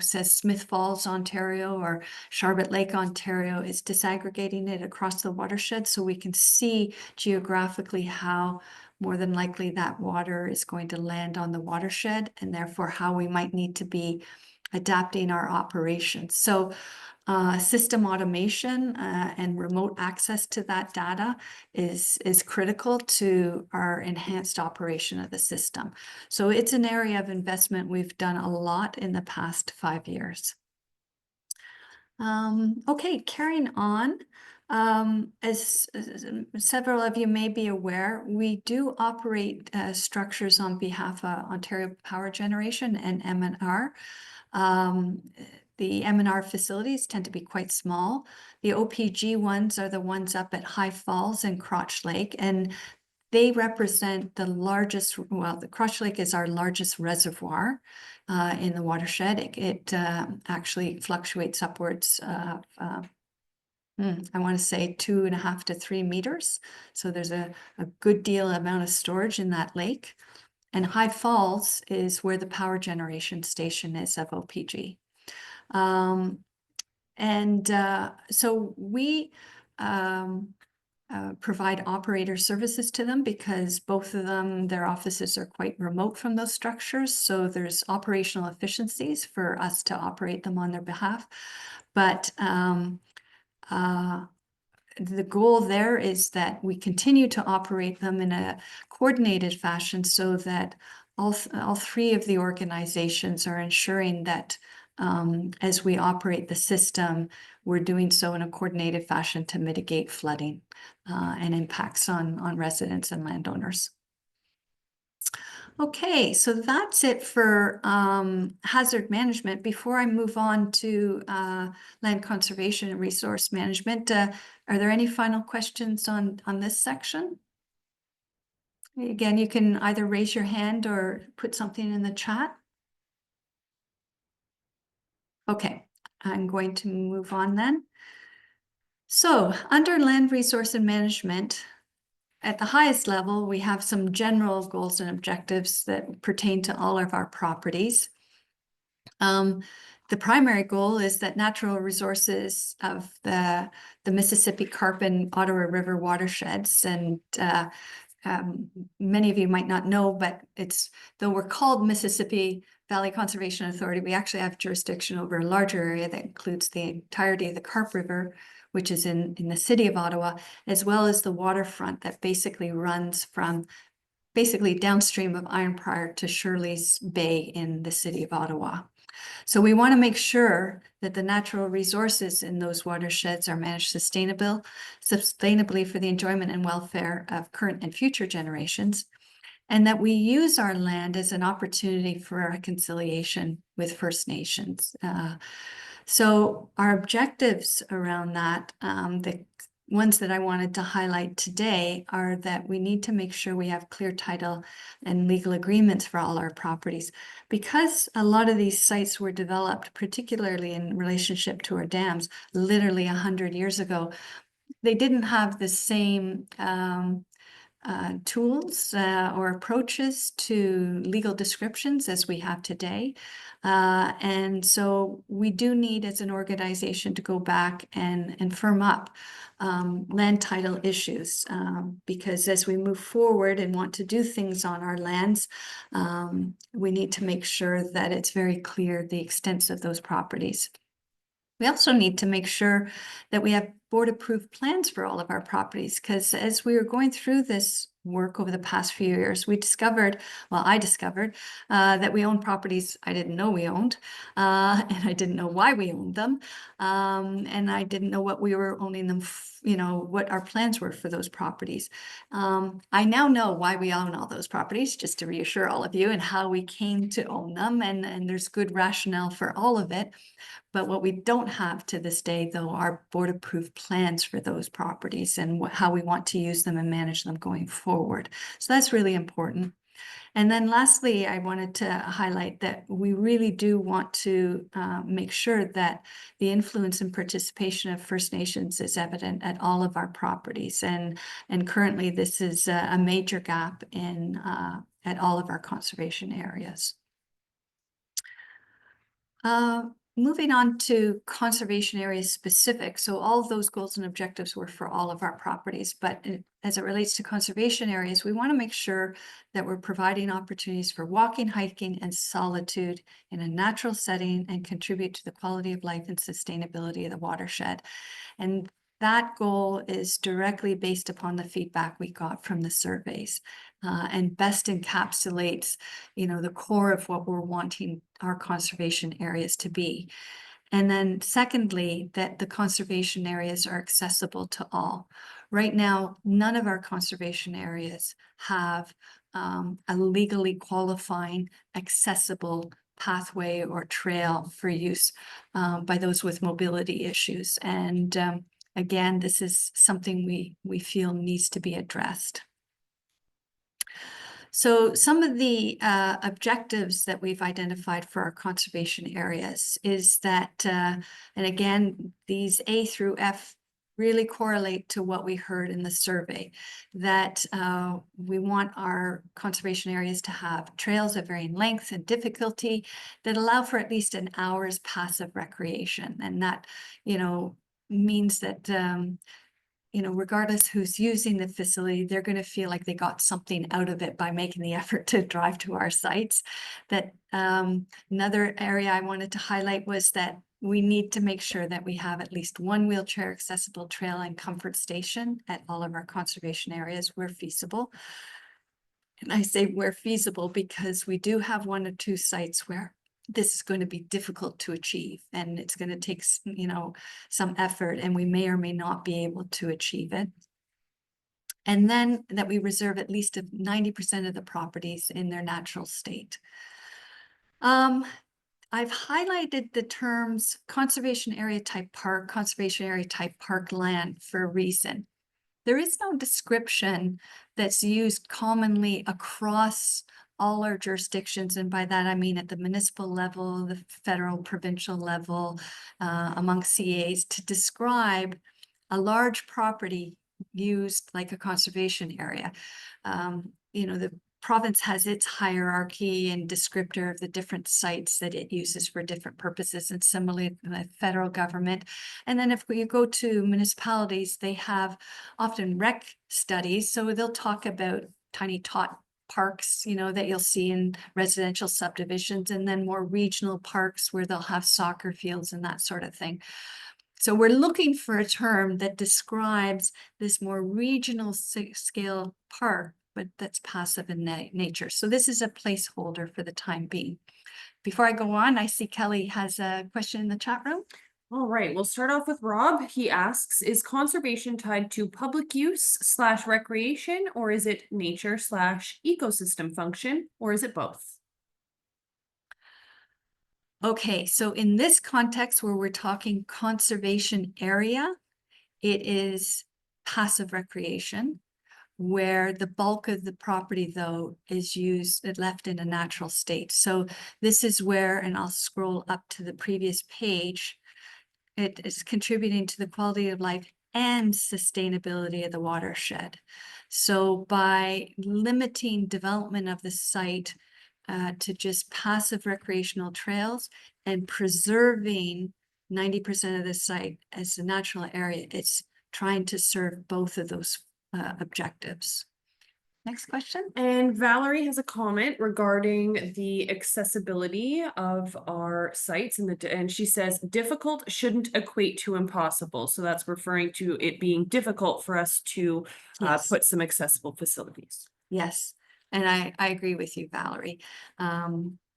[SPEAKER 1] says Smith Falls, Ontario, or Charlotte Lake, Ontario. It's disaggregating it across the watershed so we can see geographically how more than likely that water is going to land on the watershed, and therefore how we might need to be adapting our operations. So system automation and remote access to that data is critical to our enhanced operation of the system. So it's an area of investment we've done a lot in the past 5 years. Okay, carrying on. As several of you may be aware, we do operate structures on behalf of Ontario Power Generation and M&R. The M&R facilities tend to be quite small. The OPG ones are the ones up at High Falls and Crotch Lake, and they represent the largest, well, the Crotch Lake is our largest reservoir in the watershed. It actually fluctuates upwards of, I want to say 2.5 to 3 meters. So there's a good deal amount of storage in that lake. And High Falls is where the power generation station is of OPG. So we provide operator services to them because both of them, their offices are quite remote from those structures. So there's operational efficiencies for us to operate them on their behalf. But the goal there is that we continue to operate them in a coordinated fashion so that all three of the organizations are ensuring that as we operate the system, we're doing so in a coordinated fashion to mitigate flooding and impacts on residents and landowners. Okay, so that's it for hazard management. Before I move on to land conservation and resource management, are there any final questions on this section? Again, you can either raise your hand or put something in the chat. Okay, I'm going to move on then. So under land resource and management, at the highest level, we have some general goals and objectives that pertain to all of our properties. The primary goal is that natural resources of the Mississippi Carp and Ottawa River watersheds, and many of you might not know, but though we're called Mississippi Valley Conservation Authority, we actually have jurisdiction over a larger area that includes the entirety of the Carp River, which is in the city of Ottawa, as well as the waterfront that basically runs from downstream of Ironprior to Shirley's Bay in the city of Ottawa. So we want to make sure that the natural resources in those watersheds are managed sustainably for the enjoyment and welfare of current and future generations, and that we use our land as an opportunity for reconciliation with First Nations. So our objectives around that, the ones that I wanted to highlight today, are that we need to make sure we have clear title and legal agreements for all our properties. Because a lot of these sites were developed, particularly in relationship to our dams, literally 100 years ago, they didn't have the same tools or approaches to legal descriptions as we have today. And so we do need, as an organization, to go back and firm up land title issues, because as we move forward and want to do things on our lands, we need to make sure that it's very clear the extents of those properties. We also need to make sure that we have board-approved plans for all of our properties, because as we were going through this work over the past few years, I discovered that we own properties I didn't know we owned, and I didn't know why we owned them, and I didn't know what we were owning them, what our plans were for those properties. I now know why we own all those properties, just to reassure all of you, and how we came to own them, and there's good rationale for all of it. But what we don't have to this day, though, are board-approved plans for those properties and how we want to use them and manage them going forward. So that's really important. And then lastly, I wanted to highlight that we really do want to make sure that the influence and participation of First Nations is evident at all of our properties. And currently this is a major gap in at all of our conservation areas. Moving on to conservation areas specific. So all of those goals and objectives were for all of our properties, but as it relates to conservation areas, we want to make sure that we're providing opportunities for walking, hiking, and solitude in a natural setting and contribute to the quality of life and sustainability of the watershed. And that goal is directly based upon the feedback we got from the surveys, and best encapsulates, the core of what we're wanting our conservation areas to be. And then secondly, that the conservation areas are accessible to all. Right now, none of our conservation areas have a legally qualifying, accessible pathway or trail for use by those with mobility issues. And again, this is something we feel needs to be addressed. So some of the objectives that we've identified for our conservation areas is that, and again, these A through F really correlate to what we heard in the survey, that we want our conservation areas to have trails of varying length and difficulty that allow for at least an hour's passive recreation. And that, means that regardless who's using the facility, they're going to feel like they got something out of it by making the effort to drive to our sites. That another area I wanted to highlight was that we need to make sure that we have at least one wheelchair accessible trail and comfort station at all of our conservation areas where feasible. And I say where feasible because we do have 1 or 2 sites where this is going to be difficult to achieve, and it's going to take, some effort, and we may or may not be able to achieve it. And then that we reserve at least 90% of the properties in their natural state. I've highlighted the terms conservation area type park, conservation area type parkland for a reason. There is no description that's used commonly across all our jurisdictions, and by that I mean at the municipal level, the federal, provincial level, among CAs, to describe a large property used like a conservation area. The province has its hierarchy and descriptor of the different sites that it uses for different purposes, and similarly the federal government. And then if we go to municipalities, they have often rec studies, so they'll talk about tiny tot parks, that you'll see in residential subdivisions, and then more regional parks where they'll have soccer fields and that sort of thing. So we're looking for a term that describes this more regional scale park, but that's passive in nature. So this is a placeholder for the time being. Before I go on, I see Kelly has a question in the chat room.
[SPEAKER 2] All right, we'll start off with Rob. He asks, is conservation tied to public use / recreation, or is it nature / ecosystem function, or is it both?
[SPEAKER 1] Okay, so in this context where we're talking conservation area, it is passive recreation, where the bulk of the property though is left in a natural state. So this is where, and I'll scroll up to the previous page, it is contributing to the quality of life and sustainability of the watershed. So by limiting development of the site to just passive recreational trails and preserving 90% of the site as a natural area, it's trying to serve both of those objectives. Next question.
[SPEAKER 2] And Valerie has a comment regarding the accessibility of our sites, and she says difficult shouldn't equate to impossible. So that's referring to it being difficult for us to
[SPEAKER 1] Yes.
[SPEAKER 2] put some accessible facilities.
[SPEAKER 1] Yes, and I agree with you, Valerie.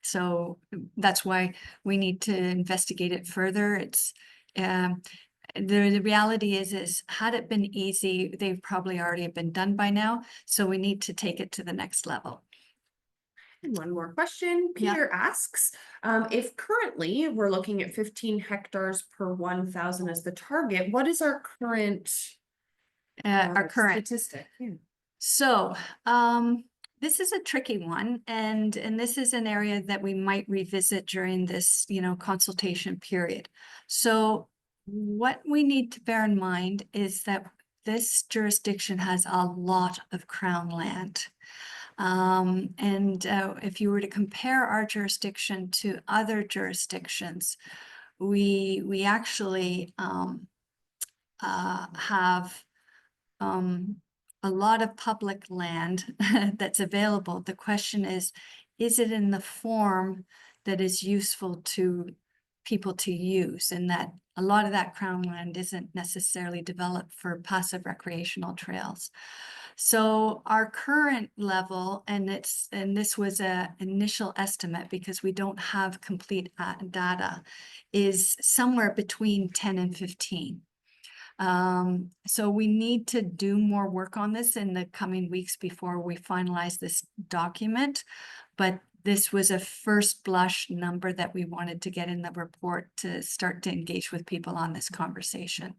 [SPEAKER 1] So that's why we need to investigate it further. It's the reality is had it been easy, they've probably already been done by now. So we need to take it to the next level.
[SPEAKER 2] One more question.
[SPEAKER 1] Yeah.
[SPEAKER 2] Peter asks, if currently we're looking at 15 hectares per 1,000 as the target, what is our current
[SPEAKER 1] Our current.
[SPEAKER 2] statistic? Yeah.
[SPEAKER 1] So, this is a tricky one, and this is an area that we might revisit during this, consultation period. So what we need to bear in mind is that this jurisdiction has a lot of crown land. If you were to compare our jurisdiction to other jurisdictions, we actually have a lot of public land that's available. The question is it in the form that is useful to people to use? And that a lot of that crown land isn't necessarily developed for passive recreational trails. So our current level, and this was an initial estimate because we don't have complete data, is somewhere between 10 and 15. So we need to do more work on this in the coming weeks before we finalize this document. But this was a first blush number that we wanted to get in the report to start to engage with people on this conversation.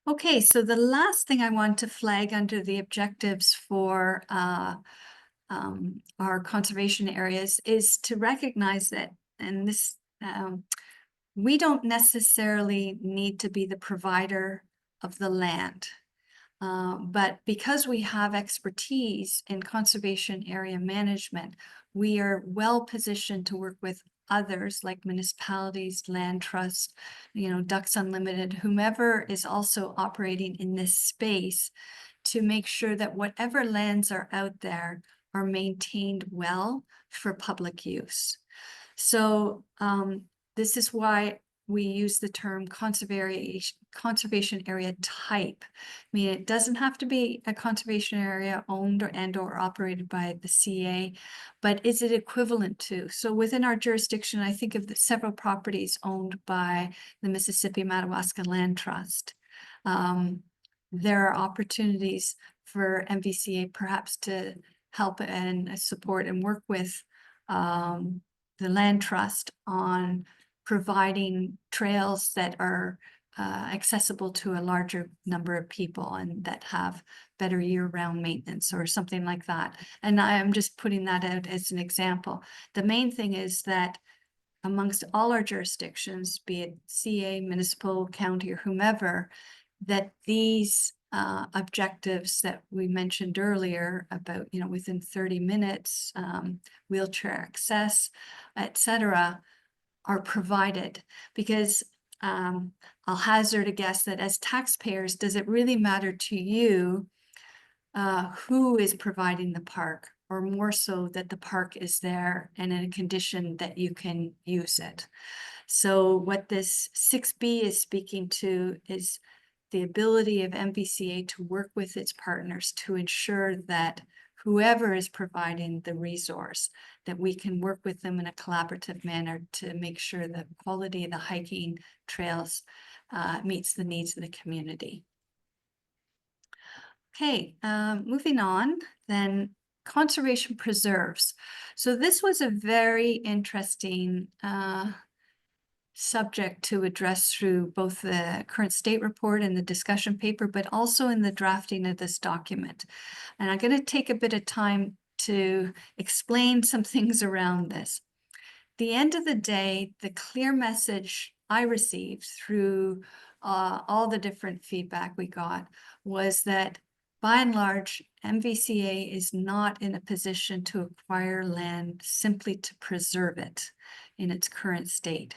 [SPEAKER 1] Okay, so the last thing I want to flag under the objectives for our conservation areas is to recognize that, and this we don't necessarily need to be the provider of the land. But because we have expertise in conservation area management, we are well positioned to work with others like municipalities, land trusts, Ducks Unlimited, whomever is also operating in this space to make sure that whatever lands are out there are maintained well for public use. So this is why we use the term conservation area type. I mean, it doesn't have to be a conservation area owned or operated by the CA, but is it equivalent to? So within our jurisdiction, I think of the several properties owned by the Mississippi Madawaska Land Trust. There are opportunities for MVCA perhaps to help and support and work with the land trust on providing trails that are accessible to a larger number of people and that have better year-round maintenance or something like that. And I'm just putting that out as an example. The main thing is that amongst all our jurisdictions, be it CA, municipal, county, or whomever, that these objectives that we mentioned earlier about, within 30 minutes, wheelchair access, etc., are provided. Because I'll hazard a guess that as taxpayers, does it really matter to you who is providing the park, or more so that the park is there and in a condition that you can use it? So what this 6B is speaking to is the ability of MVCA to work with its partners to ensure that whoever is providing the resource, that we can work with them in a collaborative manner to make sure the quality of the hiking trails meets the needs of the community. Okay, moving on, then conservation preserves. So this was a very interesting subject to address through both the current state report and the discussion paper, but also in the drafting of this document. And I'm going to take a bit of time to explain some things around this. At the end of the day, the clear message I received through all the different feedback we got was that by and large, MVCA is not in a position to acquire land simply to preserve it in its current state.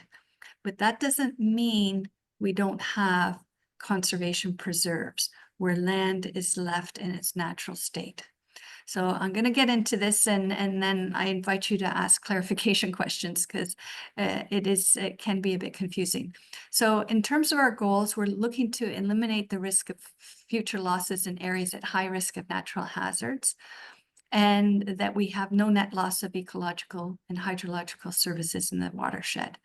[SPEAKER 1] But that doesn't mean we don't have conservation preserves where land is left in its natural state. So I'm going to get into this, and then I invite you to ask clarification questions because it can be a bit confusing. So in terms of our goals, we're looking to eliminate the risk of future losses in areas at high risk of natural hazards, and that we have no net loss of ecological and hydrological services in the watershed.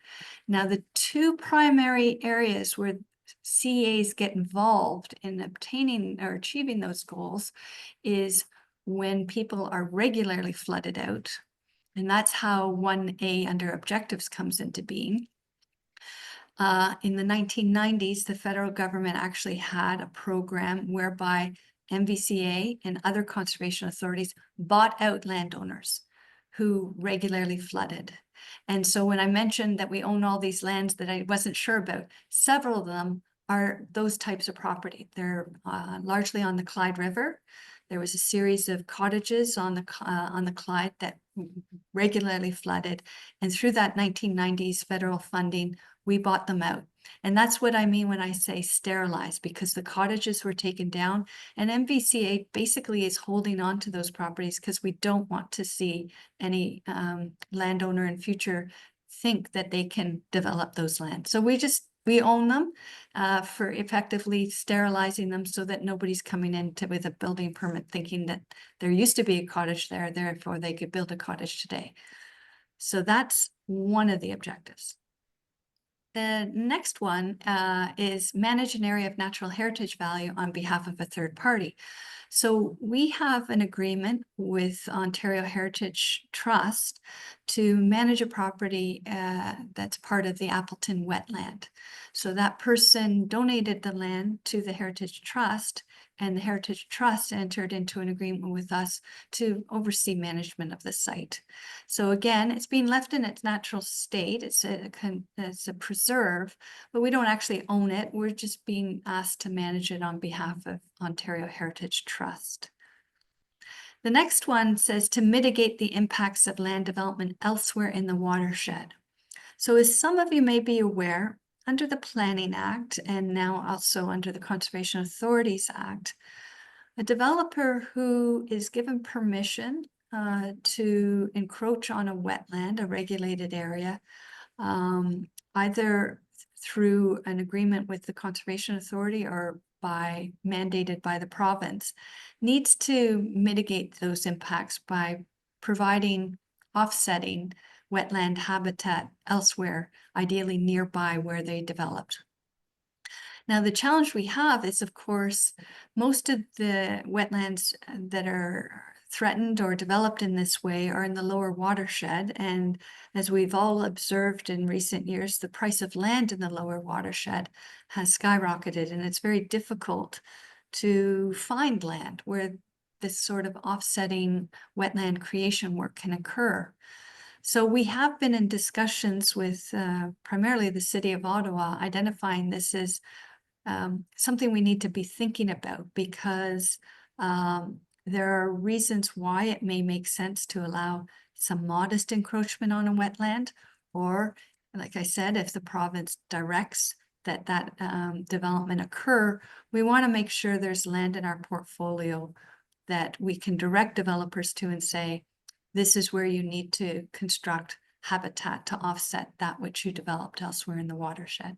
[SPEAKER 1] Now, the two primary areas where CAs get involved in obtaining or achieving those goals is when people are regularly flooded out. And that's how 1A under objectives comes into being. In the 1990s, the federal government actually had a program whereby MVCA and other conservation authorities bought out landowners who regularly flooded. And so when I mentioned that we own all these lands that I wasn't sure about, several of them are those types of property. They're largely on the Clyde River. There was a series of cottages on the Clyde that regularly flooded. And through that 1990s federal funding, we bought them out. And that's what I mean when I say sterilized, because the cottages were taken down, and MVCA basically is holding on to those properties because we don't want to see any landowner in future think that they can develop those lands. So we own them for effectively sterilizing them so that nobody's coming in with a building permit thinking that there used to be a cottage there, therefore they could build a cottage today. So that's one of the objectives. The next one is manage an area of natural heritage value on behalf of a third party. So we have an agreement with Ontario Heritage Trust to manage a property that's part of the Appleton wetland. So that person donated the land to the Heritage Trust, and the Heritage Trust entered into an agreement with us to oversee management of the site. So again, it's being left in its natural state. It's a preserve, but we don't actually own it. We're just being asked to manage it on behalf of Ontario Heritage Trust. The next one says to mitigate the impacts of land development elsewhere in the watershed. So as some of you may be aware, under the Planning Act and now also under the Conservation Authorities Act, a developer who is given permission to encroach on a wetland, a regulated area, either through an agreement with the Conservation Authority or mandated by the province, needs to mitigate those impacts by providing offsetting wetland habitat elsewhere, ideally nearby where they developed. Now, the challenge we have is, of course, most of the wetlands that are threatened or developed in this way are in the lower watershed. And as we've all observed in recent years, the price of land in the lower watershed has skyrocketed, and it's very difficult to find land where this sort of offsetting wetland creation work can occur. So we have been in discussions with primarily the City of Ottawa, identifying this as something we need to be thinking about, because there are reasons why it may make sense to allow some modest encroachment on a wetland, or, like I said, if the province directs that development occur, we want to make sure there's land in our portfolio that we can direct developers to and say, this is where you need to construct habitat to offset that which you developed elsewhere in the watershed.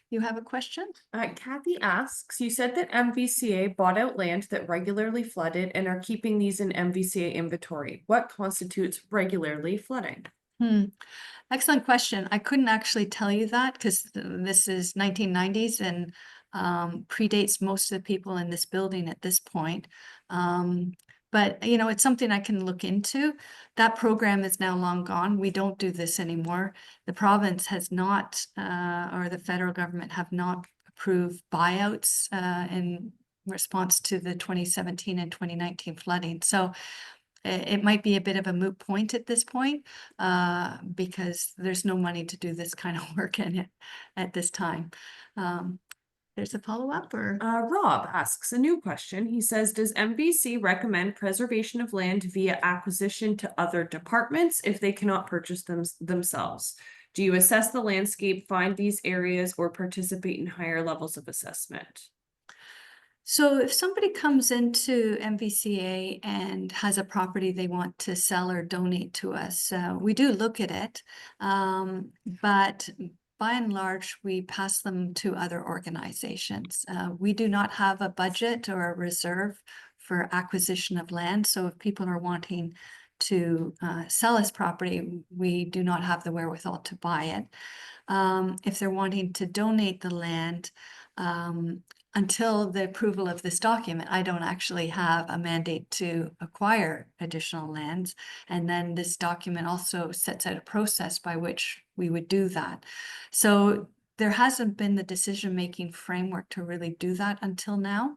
[SPEAKER 1] You have a question?
[SPEAKER 2] Kathy asks, you said that MVCA bought out land that regularly flooded and are keeping these in MVCA inventory. What constitutes regularly flooding?
[SPEAKER 1] Excellent question. I couldn't actually tell you that because this is 1990s and predates most of the people in this building at this point. But, you know, it's something I can look into. That program is now long gone. We don't do this anymore. The province has not, or the federal government have not approved buyouts in response to the 2017 and 2019 flooding. So it might be a bit of a moot point at this point because there's no money to do this kind of work in it at this time. There's a follow-up or?
[SPEAKER 2] Rob asks a new question. He says, does MVC recommend preservation of land via acquisition to other departments if they cannot purchase them themselves? Do you assess the landscape, find these areas, or participate in higher levels of assessment?
[SPEAKER 1] So if somebody comes into MVCA and has a property they want to sell or donate to us, we do look at it, but by and large, we pass them to other organizations. We do not have a budget or a reserve for acquisition of land. So if people are wanting to sell us property, we do not have the wherewithal to buy it. If they're wanting to donate the land, until the approval of this document, I don't actually have a mandate to acquire additional lands. And then this document also sets out a process by which we would do that. So there hasn't been the decision-making framework to really do that until now.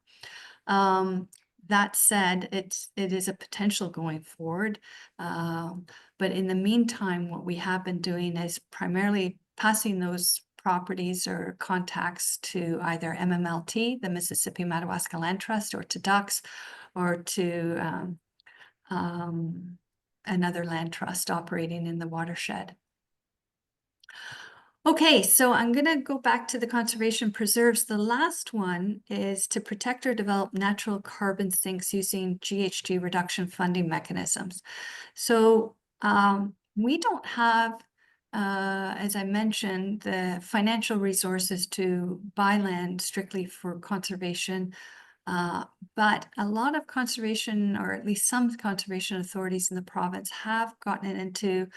[SPEAKER 1] That said, it is a potential going forward. But in the meantime, what we have been doing is primarily passing those properties or contacts to either MMLT, the Mississippi Madawaska Land Trust, or to Ducks, or to another land trust operating in the watershed. Okay, so I'm going to go back to the conservation preserves. The last one is to protect or develop natural carbon sinks using GHG reduction funding mechanisms. So we don't have, as I mentioned, the financial resources to buy land strictly for conservation. But a lot of conservation, or at least some conservation authorities in the province, have gotten into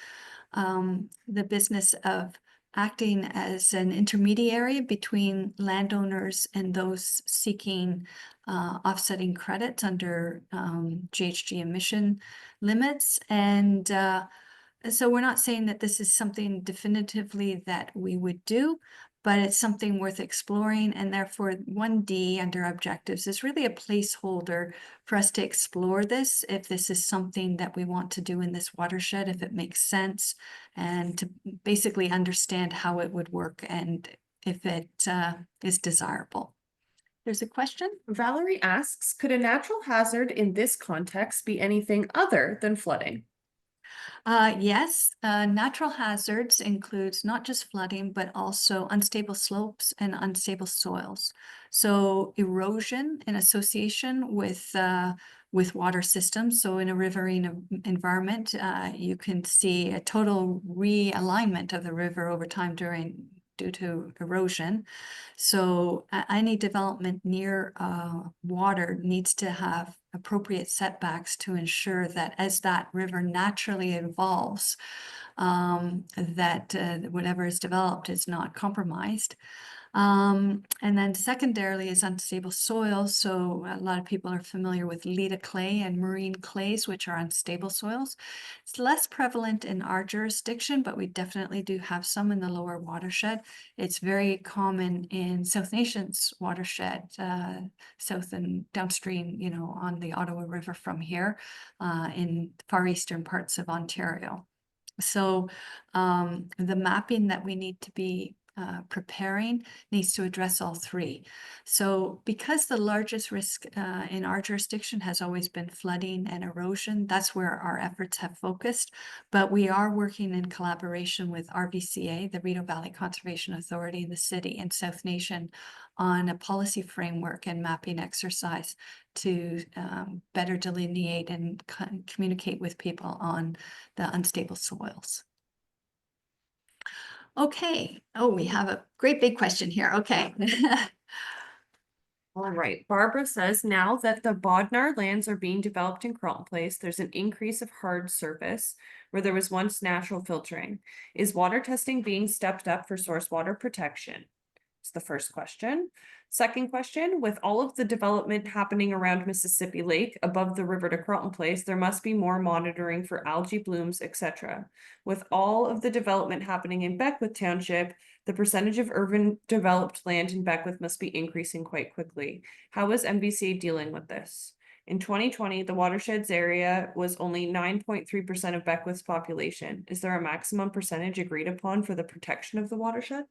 [SPEAKER 1] the business of acting as an intermediary between landowners and those seeking offsetting credits under GHG emission limits. And so we're not saying that this is something definitively that we would do, but it's something worth exploring. And therefore 1D under objectives is really a placeholder for us to explore this, if this is something that we want to do in this watershed, if it makes sense, and to basically understand how it would work and if it is desirable. There's a question?
[SPEAKER 2] Valerie asks, could a natural hazard in this context be anything other than flooding?
[SPEAKER 1] Yes, natural hazards includes not just flooding, but also unstable slopes and unstable soils. So erosion in association with water systems. So in a riverine environment, you can see a total realignment of the river over time due to erosion. So any development near water needs to have appropriate setbacks to ensure that as that river naturally evolves, that whatever is developed is not compromised. And then secondarily is unstable soils. So a lot of people are familiar with Leda clay and marine clays, which are unstable soils. It's less prevalent in our jurisdiction, but we definitely do have some in the lower watershed. It's very common in South Nation's watershed, south and downstream, you know, on the Ottawa River from here, in far eastern parts of Ontario. So the mapping that we need to be preparing needs to address all three. So because the largest risk in our jurisdiction has always been flooding and erosion, that's where our efforts have focused. But we are working in collaboration with RVCA, the Rideau Valley Conservation Authority, the city, and South Nation on a policy framework and mapping exercise to better delineate and communicate with people on the unstable soils. Okay. Oh, we have a great big question here. Okay.
[SPEAKER 2] All right, Barbara says, now that the Bodnar lands are being developed in Carleton Place, there's an increase of hard surface where there was once natural filtering. Is water testing being stepped up for source water protection? It's the first question. Second question, with all of the development happening around Mississippi Lake above the river to Carleton Place, there must be more monitoring for algae blooms, etc. With all of the development happening in Beckwith Township, the percentage of urban developed land in Beckwith must be increasing quite quickly. How is MVCA dealing with this? In 2020, the watersheds area was only 9.3% of Beckwith's population. Is there a maximum percentage agreed upon for the protection of the watershed?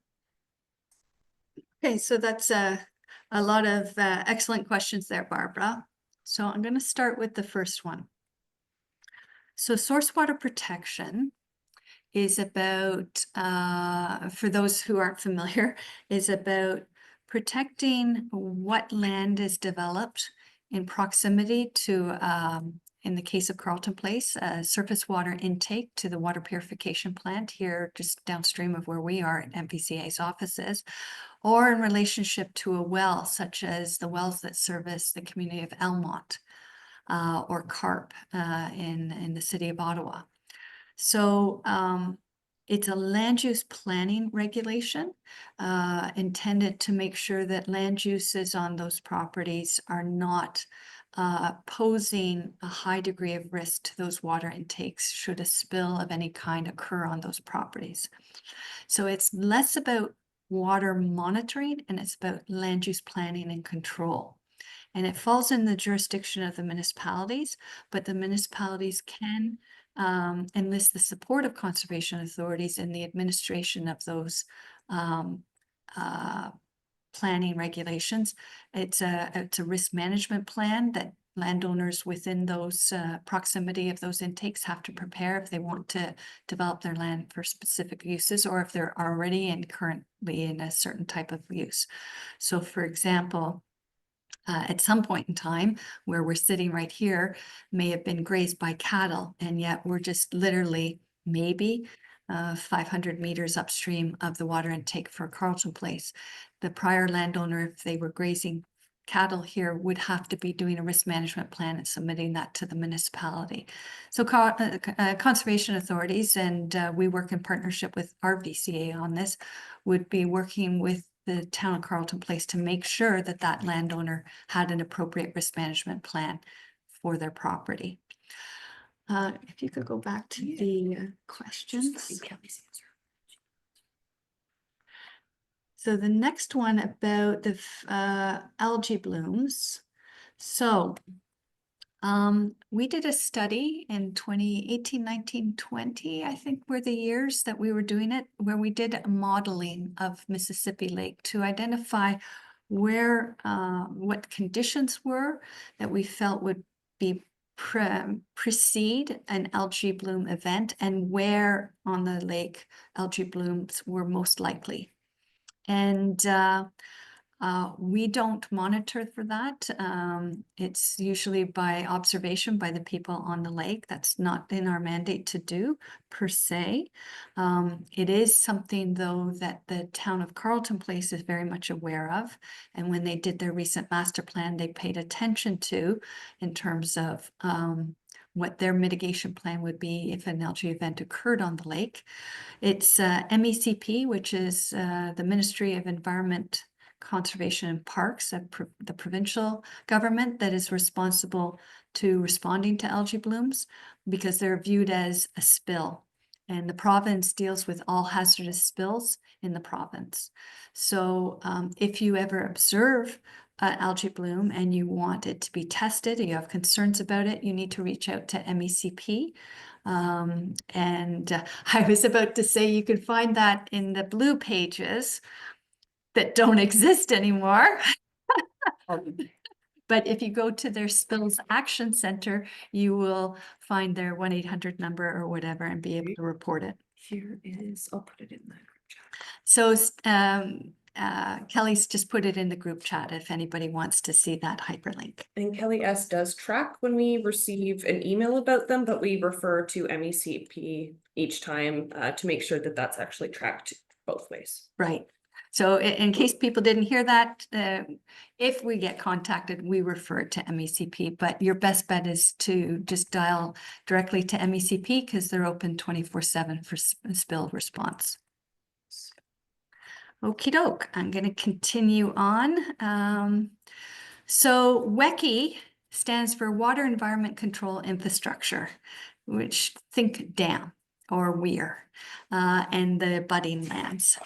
[SPEAKER 1] Okay, so that's a lot of excellent questions there, Barbara. So I'm going to start with the first one. So source water protection is about, for those who aren't familiar, is about protecting what land is developed in proximity to, in the case of Carleton Place, surface water intake to the water purification plant here just downstream of where we are at MVCA's offices, or in relationship to a well, such as the wells that service the community of Elmont or Carp in the city of Ottawa. So It's a land use planning regulation intended to make sure that land uses on those properties are not posing a high degree of risk to those water intakes should a spill of any kind occur on those properties. So it's less about water monitoring and it's about land use planning and control. And it falls in the jurisdiction of the municipalities, but the municipalities can enlist the support of conservation authorities in the administration of those planning regulations. It's a risk management plan that landowners within those proximity of those intakes have to prepare if they want to develop their land for specific uses or if they're already and currently in a certain type of use. So for example, at some point in time where we're sitting right here may have been grazed by cattle, and yet we're just literally maybe 500 meters upstream of the water intake for Carleton Place. The prior landowner, if they were grazing cattle here, would have to be doing a risk management plan and submitting that to the municipality. So conservation authorities, and we work in partnership with our VCA on this, would be working with the town of Carleton Place to make sure that that landowner had an appropriate risk management plan for their property. If you could go back to the questions. So the next one about the algae blooms. So we did a study in 2018, 19, 20, I think were the years that we were doing it, where we did a modeling of Mississippi Lake to identify where, what conditions were that we felt would be precede an algae bloom event and where on the lake algae blooms were most likely. And we don't monitor for that. It's usually by observation by the people on the lake. That's not in our mandate to do per se. It is something though that the town of Carleton Place is very much aware of. And when they did their recent master plan, they paid attention to in terms of what their mitigation plan would be if an algae event occurred on the lake. It's MECP, which is the Ministry of Environment, Conservation and Parks, the provincial government that is responsible to responding to algae blooms because they're viewed as a spill. And the province deals with all hazardous spills in the province. So if you ever observe an algae bloom and you want it to be tested, or you have concerns about it, you need to reach out to MECP. I was about to say you can find that in the blue pages that don't exist anymore. But if you go to their Spills Action Center, you will find their 1-800 number or whatever and be able to report it.
[SPEAKER 2] Here is, I'll put it in the group chat.
[SPEAKER 1] So Kelly's just put it in the group chat if anybody wants to see that hyperlink.
[SPEAKER 2] And Kelly S does track when we receive an email about them, but we refer to MECP each time to make sure that that's actually tracked both ways.
[SPEAKER 1] Right. So in case people didn't hear that, if we get contacted, we refer it to MECP, but your best bet is to just dial directly to MECP because they're open 24/7 for spill response. Okie doke, I'm going to continue on. So WECI stands for Water Environment Control Infrastructure, which think dam or weir, and the budding lands.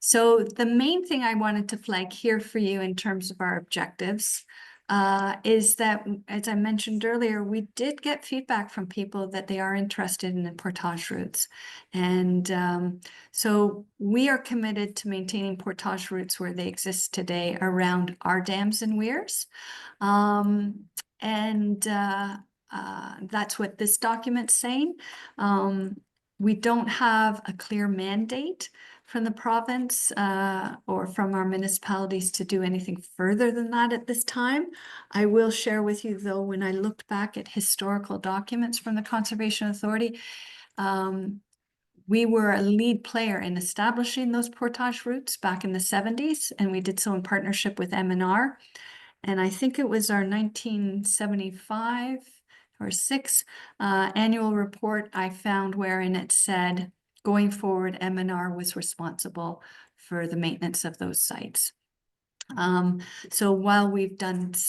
[SPEAKER 1] So the main thing I wanted to flag here for you in terms of our objectives is that, as I mentioned earlier, we did get feedback from people that they are interested in the portage routes. And so we are committed to maintaining portage routes where they exist today around our dams and weirs. That's what this document's saying. We don't have a clear mandate from the province or from our municipalities to do anything further than that at this time. I will share with you though, when I looked back at historical documents from the Conservation Authority, we were a lead player in establishing those portage routes back in the 70s, and we did so in partnership with M&R. And I think it was our 1975 or 6 annual report I found wherein it said going forward, M&R was responsible for the maintenance of those sites. So while we've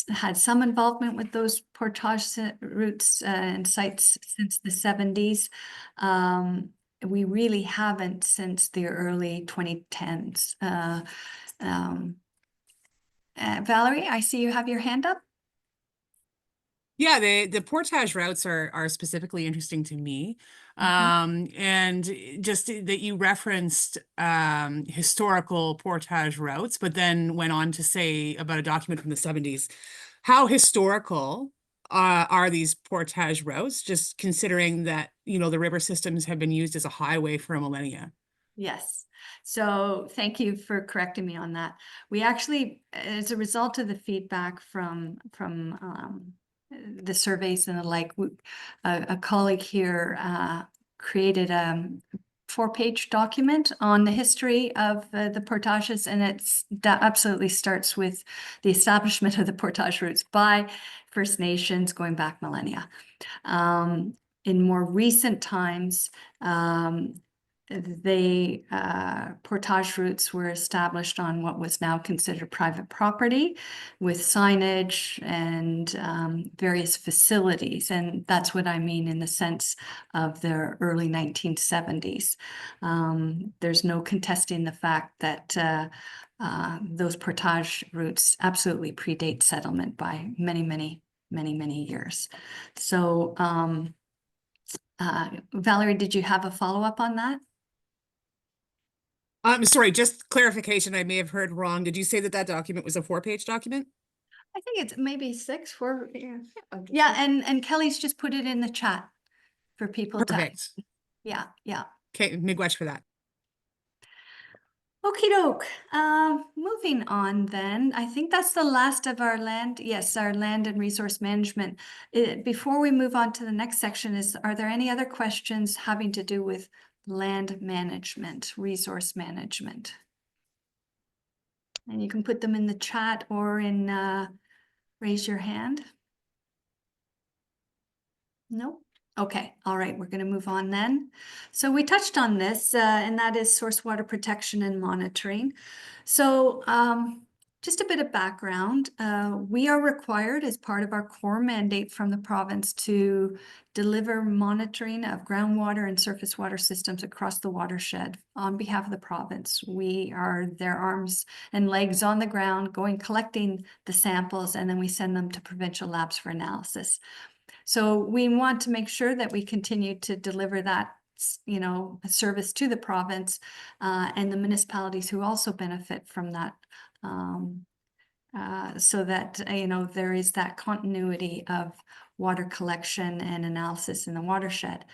[SPEAKER 1] had some involvement with those portage routes and sites since the 70s, we really haven't since the early 2010s. Valerie, I see you have your hand up.
[SPEAKER 4] Yeah, the portage routes are specifically interesting to me. And just that you referenced historical portage routes, but then went on to say about a document from the 70s. How historical are these portage routes, just considering that, you know, the river systems have been used as a highway for millennia?
[SPEAKER 1] Yes. So thank you for correcting me on that. We actually, as a result of the feedback from the surveys and the like, a colleague here created a 4-page document on the history of the portages, and that absolutely starts with the establishment of the portage routes by First Nations going back millennia. In more recent times, portage routes were established on what was now considered private property with signage and various facilities. And that's what I mean in the sense of the early 1970s. There's no contesting the fact that those portage routes absolutely predate settlement by many years. So Valerie, did you have a follow-up on that?
[SPEAKER 4] Sorry, just clarification, I may have heard wrong. Did you say that document was a 4-page document?
[SPEAKER 1] I think it's maybe 6, 4. Yeah, and Kelly's just put it in the chat for people to.
[SPEAKER 4] Perfect.
[SPEAKER 1] Yeah.
[SPEAKER 4] Okay, miigwech for that.
[SPEAKER 1] Okie doke. Moving on then. I think that's the last of our land. Yes, our land and resource management. Before we move on to the next section, are there any other questions having to do with land management, resource management? And you can put them in the chat or in raise your hand. Nope. Okay, all right, we're going to move on then. So we touched on this, and that is source water protection and monitoring. So just a bit of background. We are required as part of our core mandate from the province to deliver monitoring of groundwater and surface water systems across the watershed on behalf of the province. We are their arms and legs on the ground, collecting the samples, and then we send them to provincial labs for analysis. So we want to make sure that we continue to deliver that, you know, service to the province and the municipalities who also benefit from that, so that, you know, there is that continuity of water collection and analysis in the watershed.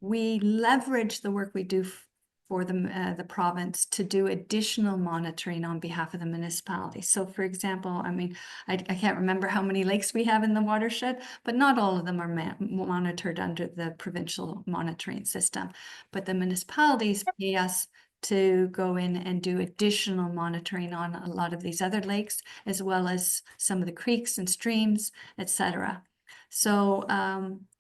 [SPEAKER 1] We leverage the work we do for the province to do additional monitoring on behalf of the municipality. So for example, I mean, I can't remember how many lakes we have in the watershed, but not all of them are monitored under the provincial monitoring system. But the municipalities pay us to go in and do additional monitoring on a lot of these other lakes, as well as some of the creeks and streams, etc. So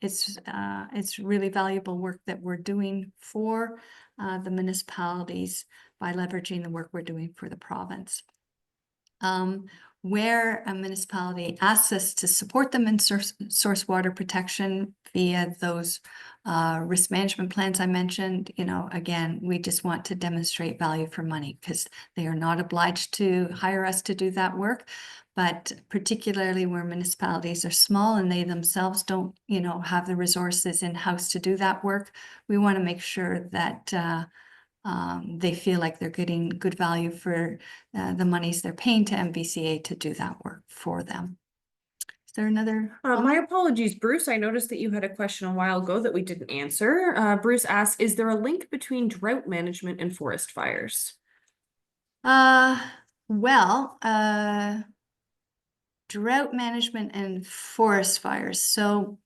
[SPEAKER 1] it's really valuable work that we're doing for the municipalities by leveraging the work we're doing for the province. Where a municipality asks us to support them in source water protection via those risk management plans I mentioned, you know, again, we just want to demonstrate value for money because they are not obliged to hire us to do that work. But particularly where municipalities are small and they themselves don't, you know, have the resources in-house to do that work, we want to make sure that they feel like they're getting good value for the monies they're paying to MVCA to do that work for them. Is there another?
[SPEAKER 2] My apologies, Bruce. I noticed that you had a question a while ago that we didn't answer. Bruce asked, is there a link between drought management and forest fires?
[SPEAKER 1] Well, drought management and forest fires. So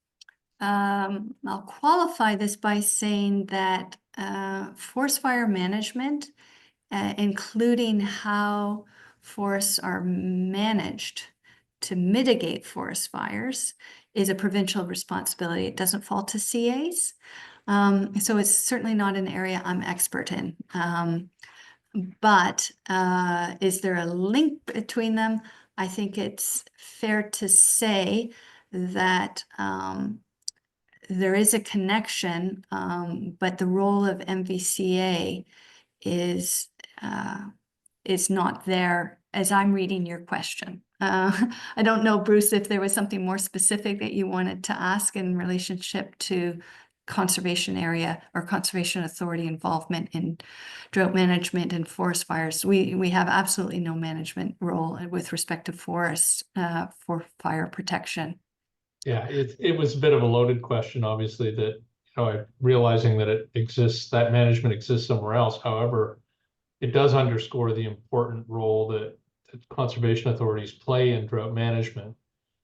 [SPEAKER 1] I'll qualify this by saying that forest fire management, including how forests are managed to mitigate forest fires, is a provincial responsibility. It doesn't fall to CAs. So it's certainly not an area I'm expert in. But is there a link between them? I think it's fair to say that there is a connection, but the role of MVCA is not there as I'm reading your question. I don't know, Bruce, if there was something more specific that you wanted to ask in relationship to conservation area or conservation authority involvement in drought management and forest fires. We have absolutely no management role with respect to forests for fire protection.
[SPEAKER 5] Yeah, it was a bit of a loaded question, obviously, that, realizing that it exists, that management exists somewhere else. However, it does underscore the important role that conservation authorities play in drought management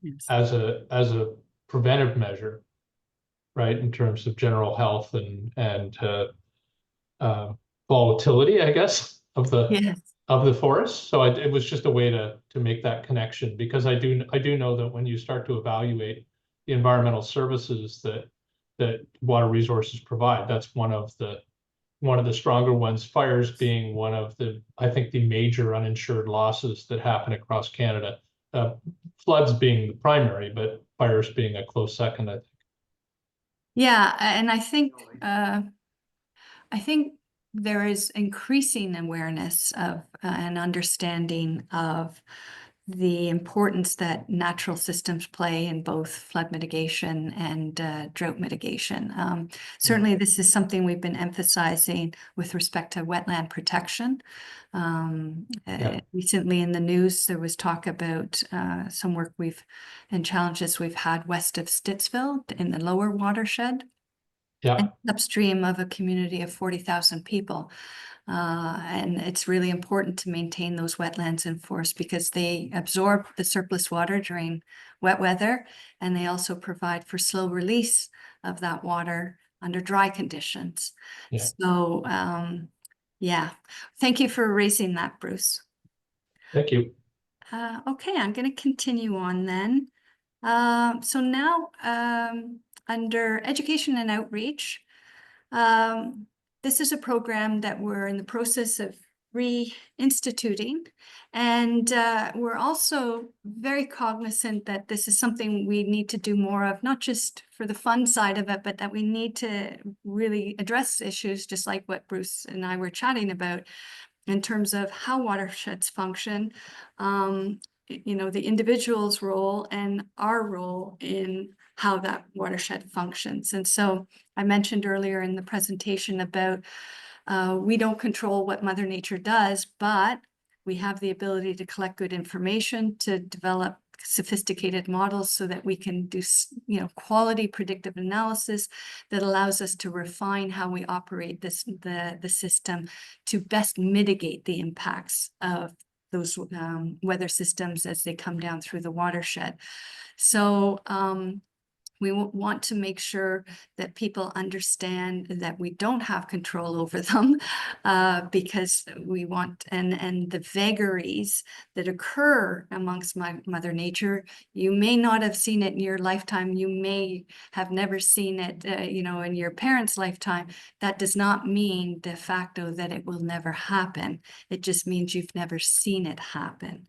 [SPEAKER 4] Yes.
[SPEAKER 5] as a preventive measure, right, in terms of general health and volatility, I guess, of the
[SPEAKER 1] Yes.
[SPEAKER 5] of the forest. So it was just a way to make that connection, because I do know that when you start to evaluate the environmental services that water resources provide, that's one of the stronger ones, fires being one of the, I think, the major uninsured losses that happen across Canada. Floods being the primary, but fires being a close second, I think.
[SPEAKER 1] Yeah, and I think there is increasing awareness of and understanding of the importance that natural systems play in both flood mitigation and drought mitigation. Certainly, this is something we've been emphasizing with respect to wetland protection. Recently in the news, there was talk about some work and challenges we've had west of Stittsville in the lower watershed.
[SPEAKER 5] Yeah.
[SPEAKER 1] And upstream of a community of 40,000 people. And it's really important to maintain those wetlands and forests because they absorb the surplus water during wet weather, and they also provide for slow release of that water under dry conditions.
[SPEAKER 5] Yeah.
[SPEAKER 1] So, yeah, thank you for raising that, Bruce.
[SPEAKER 5] Thank you.
[SPEAKER 1] Okay, I'm going to continue on then. So now, under education and outreach, this is a program that we're in the process of reinstituting, and we're also very cognizant that this is something we need to do more of, not just for the fun side of it, but that we need to really address issues just like what Bruce and I were chatting about in terms of how watersheds function, the individual's role and our role in how that watershed functions. And so I mentioned earlier in the presentation about we don't control what Mother Nature does, but we have the ability to collect good information, to develop sophisticated models so that we can do, quality predictive analysis that allows us to refine how we operate the system to best mitigate the impacts of those weather systems as they come down through the watershed. So we want to make sure that people understand that we don't have control over them because we want, and the vagaries that occur amongst Mother Nature, you may not have seen it in your lifetime. You may have never seen it, in your parents' lifetime. That does not mean de facto that it will never happen. It just means you've never seen it happen.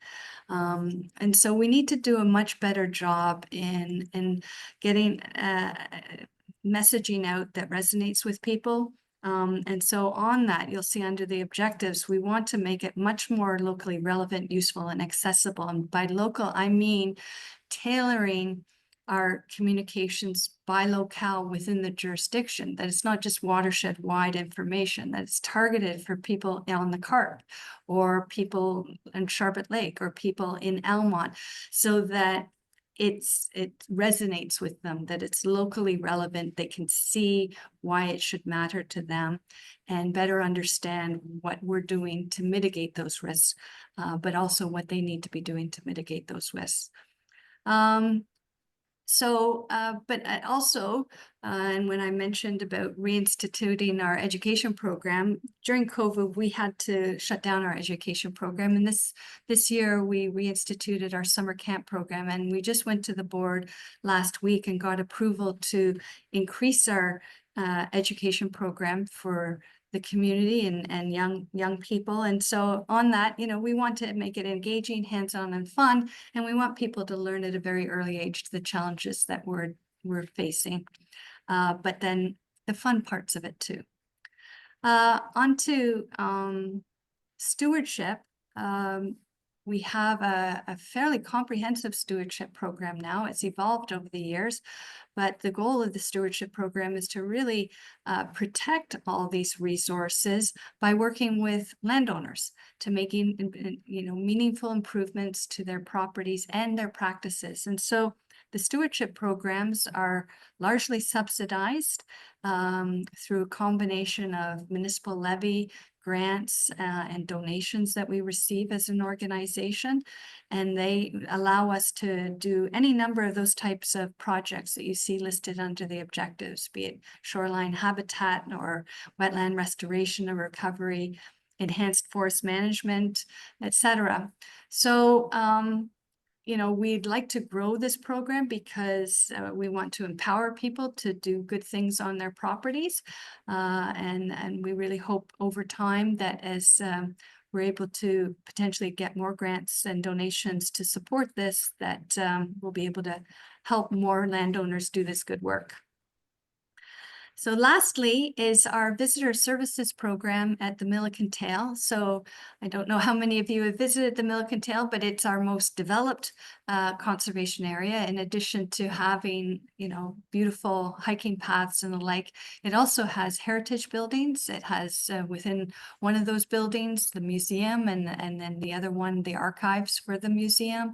[SPEAKER 1] And so we need to do a much better job in getting messaging out that resonates with people. And so on that, you'll see under the objectives, we want to make it much more locally relevant, useful, and accessible. And by local, I mean tailoring our communications by locale within the jurisdiction, that it's not just watershed-wide information, that it's targeted for people on the Carp or people in Sharbot Lake or people in Almont, so that it resonates with them, that it's locally relevant, they can see why it should matter to them and better understand what we're doing to mitigate those risks, but also what they need to be doing to mitigate those risks. But also, and when I mentioned about reinstituting our education program, during COVID, we had to shut down our education program. And this year, we reinstituted our summer camp program. And we just went to the board last week and got approval to increase our education program for the community and young people. And so on that, you know, we want to make it engaging, hands-on and fun, and we want people to learn at a very early age the challenges that we're facing. But then the fun parts of it too. Onto stewardship. We have a fairly comprehensive stewardship program now. It's evolved over the years, but the goal of the stewardship program is to really protect all these resources by working with landowners to making, you know, meaningful improvements to their properties and their practices. And so the stewardship programs are largely subsidized through a combination of municipal levy, grants, and donations that we receive as an organization. And they allow us to do any number of those types of projects that you see listed under the objectives, be it shoreline habitat or wetland restoration or recovery, enhanced forest management, etc. So, you know, we'd like to grow this program because we want to empower people to do good things on their properties. And we really hope over time that as we're able to potentially get more grants and donations to support this, that we'll be able to help more landowners do this good work. So lastly is our visitor services program at the Milliken Tail. So I don't know how many of you have visited the Milliken Tail, but it's our most developed conservation area. In addition to having, you know, beautiful hiking paths and the like, it also has heritage buildings. It has within one of those buildings, the museum, and then the other one, the archives for the museum.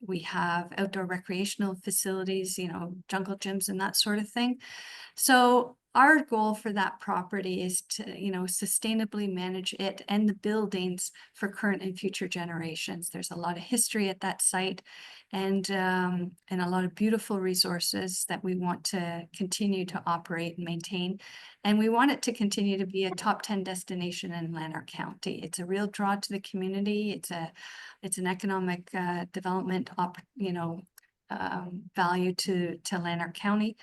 [SPEAKER 1] We have outdoor recreational facilities, you know, jungle gyms and that sort of thing. So our goal for that property is to, you know, sustainably manage it and the buildings for current and future generations. There's a lot of history at that site and a lot of beautiful resources that we want to continue to operate and maintain. And we want it to continue to be a top 10 destination in Lanark County. It's a real draw to the community. It's an economic development, you know, value to Lanark County.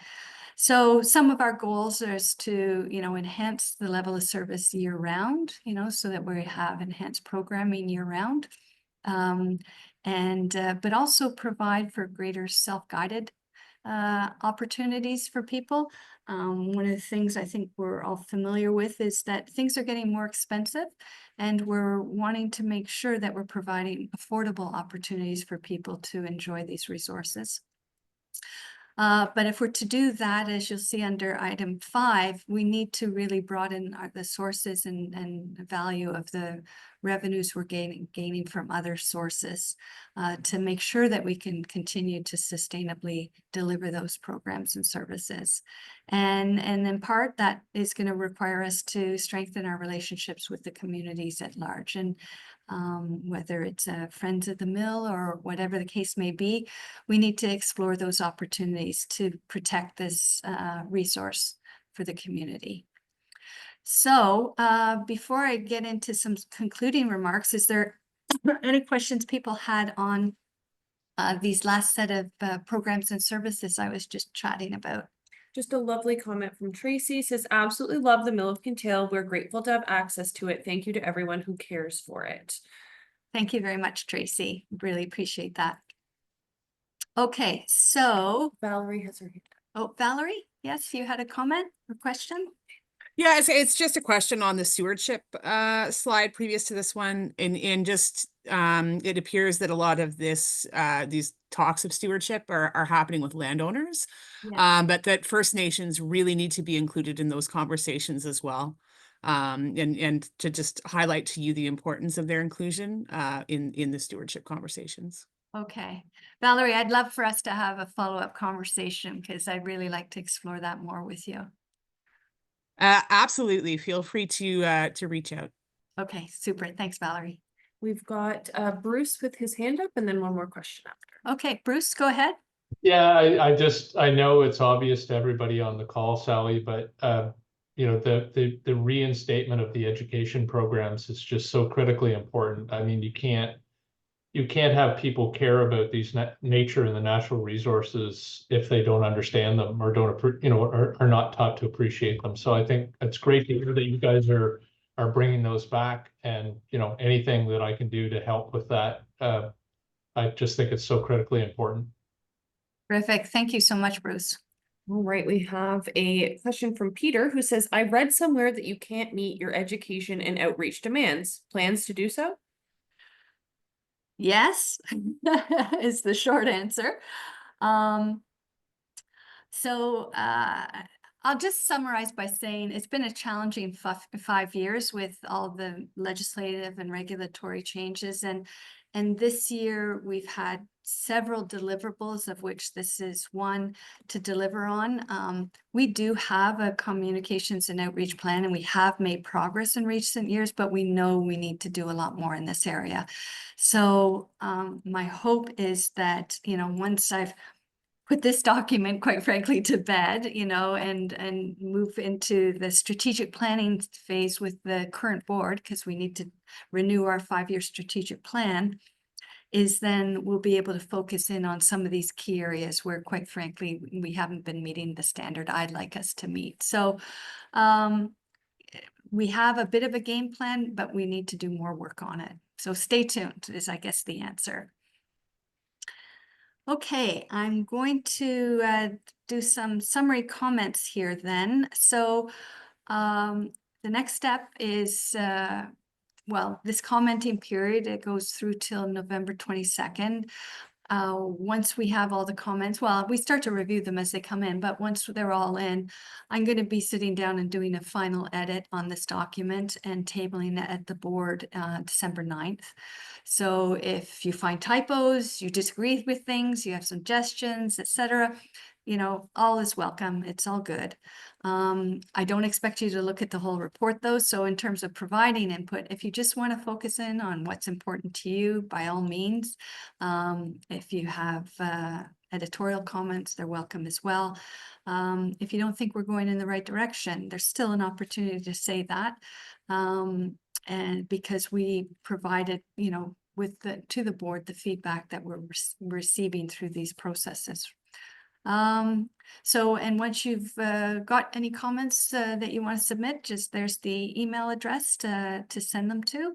[SPEAKER 1] So some of our goals is to, you know, enhance the level of service year round, you know, so that we have enhanced programming year round. But also provide for greater self-guided opportunities for people. One of the things I think we're all familiar with is that things are getting more expensive, and we're wanting to make sure that we're providing affordable opportunities for people to enjoy these resources. But if we're to do that, as you'll see under item 5, we need to really broaden the sources and value of the revenues we're gaining from other sources to make sure that we can continue to sustainably deliver those programs and services. And in part, that is going to require us to strengthen our relationships with the communities at large. And whether it's Friends of the Mill or whatever the case may be, we need to explore those opportunities to protect this resource for the community. So before I get into some concluding remarks, is there any questions people had on these last set of programs and services I was just chatting about?
[SPEAKER 2] Just a lovely comment from Tracy. Says, absolutely love the Milliken Tail. We're grateful to have access to it. Thank you to everyone who cares for it.
[SPEAKER 1] Thank you very much, Tracy. Really appreciate that. Okay, so
[SPEAKER 2] Valerie has her hand up.
[SPEAKER 1] oh, Valerie, yes, you had a comment or question?
[SPEAKER 4] Yeah, it's just a question on the stewardship slide previous to this one. And just it appears that a lot of this these talks of stewardship are happening with landowners, but that First Nations really need to be included in those conversations as well. And to just highlight to you the importance of their inclusion in the stewardship conversations.
[SPEAKER 1] Okay, Valerie, I'd love for us to have a follow-up conversation because I'd really like to explore that more with you.
[SPEAKER 4] Absolutely. Feel free to reach out.
[SPEAKER 1] Okay, super. Thanks, Valerie.
[SPEAKER 2] We've got Bruce with his hand up and then one more question after.
[SPEAKER 1] Okay, Bruce, go ahead.
[SPEAKER 5] Yeah, I know it's obvious to everybody on the call, Sally, but you know, the reinstatement of the education programs is just so critically important. I mean, you can't you can't have people care about these nature and the natural resources if they don't understand them or are not taught to appreciate them. So I think it's great to hear that you guys are bringing those back, and anything that I can do to help with that. I just think it's so critically important.
[SPEAKER 1] Terrific. Thank you so much, Bruce.
[SPEAKER 2] All right, we have a question from Peter who says, I read somewhere that you can't meet your education and outreach demands. Plans to do so?
[SPEAKER 1] Yes, is the short answer. I'll just summarize by saying it's been a challenging 5 years with all the legislative and regulatory changes, and this year we've had several deliverables, of which this is one to deliver on. We do have a communications and outreach plan, and we have made progress in recent years, but we know we need to do a lot more in this area. So my hope is that, once I've put this document, quite frankly, to bed, and move into the strategic planning phase with the current board, because we need to renew our 5-year strategic plan, is then we'll be able to focus in on some of these key areas where, quite frankly, we haven't been meeting the standard I'd like us to meet. So we have a bit of a game plan, but we need to do more work on it. So stay tuned is, I guess, the answer. Okay, I'm going to do some summary comments here then. So the next step is, this commenting period, it goes through till November 22nd. Once we have all the comments, we start to review them as they come in, but once they're all in, I'm going to be sitting down and doing a final edit on this document and tabling it at the board December 9th. So if you find typos, you disagree with things, you have suggestions, etc., all is welcome. It's all good. I don't expect you to look at the whole report though. So in terms of providing input, if you just want to focus in on what's important to you, by all means. If you have editorial comments, they're welcome as well. If you don't think we're going in the right direction, there's still an opportunity to say that. And because we provided, to the board, the feedback that we're receiving through these processes. And once you've got any comments that you want to submit, there's the email address to send them to.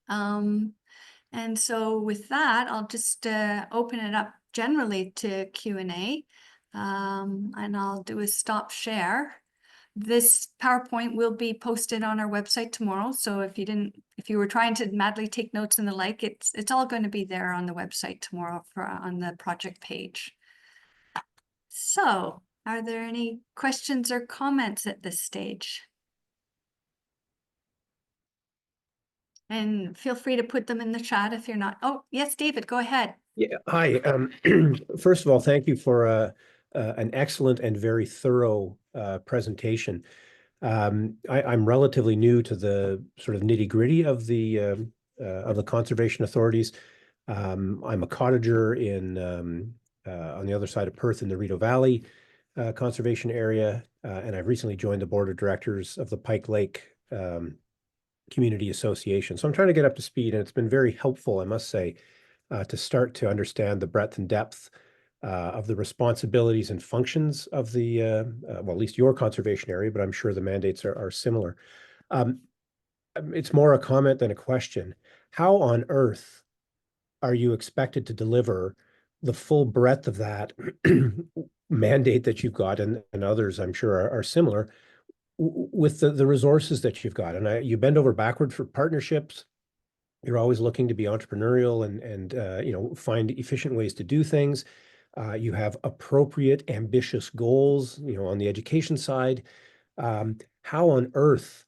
[SPEAKER 1] And so with that, I'll just open it up generally to Q&A, and I'll do a stop share. This PowerPoint will be posted on our website tomorrow. So if you were trying to madly take notes and the like, it's all going to be there on the website tomorrow on the project page. So, are there any questions or comments at this stage? And feel free to put them in the chat if you're not. Oh, yes, David, go ahead.
[SPEAKER 6] Yeah, hi. First of all, thank you for an excellent and very thorough presentation. I'm relatively new to the sort of nitty-gritty of the conservation authorities. I'm a cottager on the other side of Perth in the Rideau Valley conservation area, and I've recently joined the board of directors of the Pike Lake Community Association. So I'm trying to get up to speed, and it's been very helpful, I must say, to start to understand the breadth and depth of the responsibilities and functions of the, well, at least your conservation area, but I'm sure the mandates are similar. It's more a comment than a question. How on earth are you expected to deliver the full breadth of that mandate that you've got, and others I'm sure are similar, with the resources that you've got? And you bend over backward for partnerships. You're always looking to be entrepreneurial and find efficient ways to do things. You have appropriate, ambitious goals, on the education side. How on earth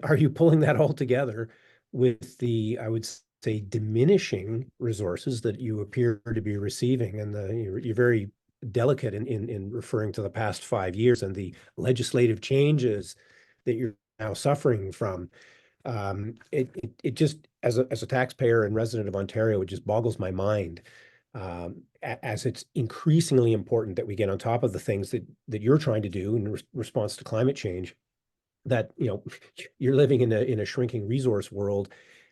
[SPEAKER 6] are you pulling that all together with the, I would say, diminishing resources that you appear to be receiving? And you're very delicate in referring to the past 5 years and the legislative changes that you're now suffering from. It just, as a taxpayer and resident of Ontario, it just boggles my mind, as it's increasingly important that we get on top of the things that you're trying to do in response to climate change, that you're living in a shrinking resource world,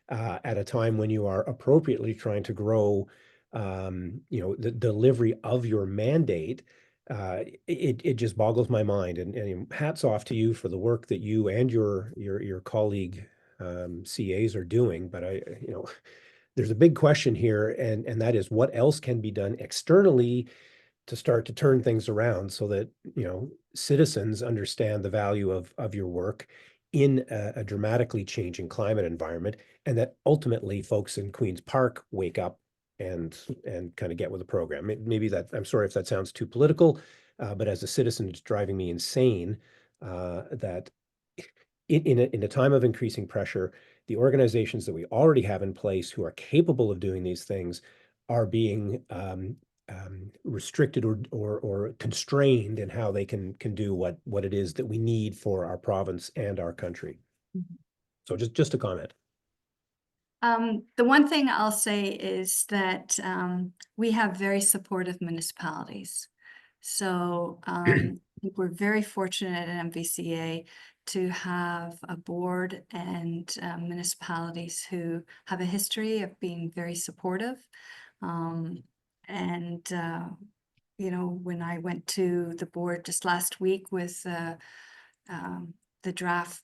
[SPEAKER 6] at a time when you are appropriately trying to grow, the delivery of your mandate. It just boggles my mind, and hats off to you for the work that you and your colleague CAs are doing. But there's a big question here, and that is what else can be done externally to start to turn things around so that, citizens understand the value of your work in a dramatically changing climate environment, and that ultimately folks in Queen's Park wake up and kind of get with the program. Maybe that, I'm sorry if that sounds too political, but as a citizen, it's driving me insane that in a time of increasing pressure, the organizations that we already have in place who are capable of doing these things are being restricted or constrained in how they can do what it is that we need for our province and our country. So just a comment.
[SPEAKER 1] The one thing I'll say is that we have very supportive municipalities. So I think we're very fortunate at MVCA to have a board and municipalities who have a history of being very supportive. When I went to the board just last week with the draft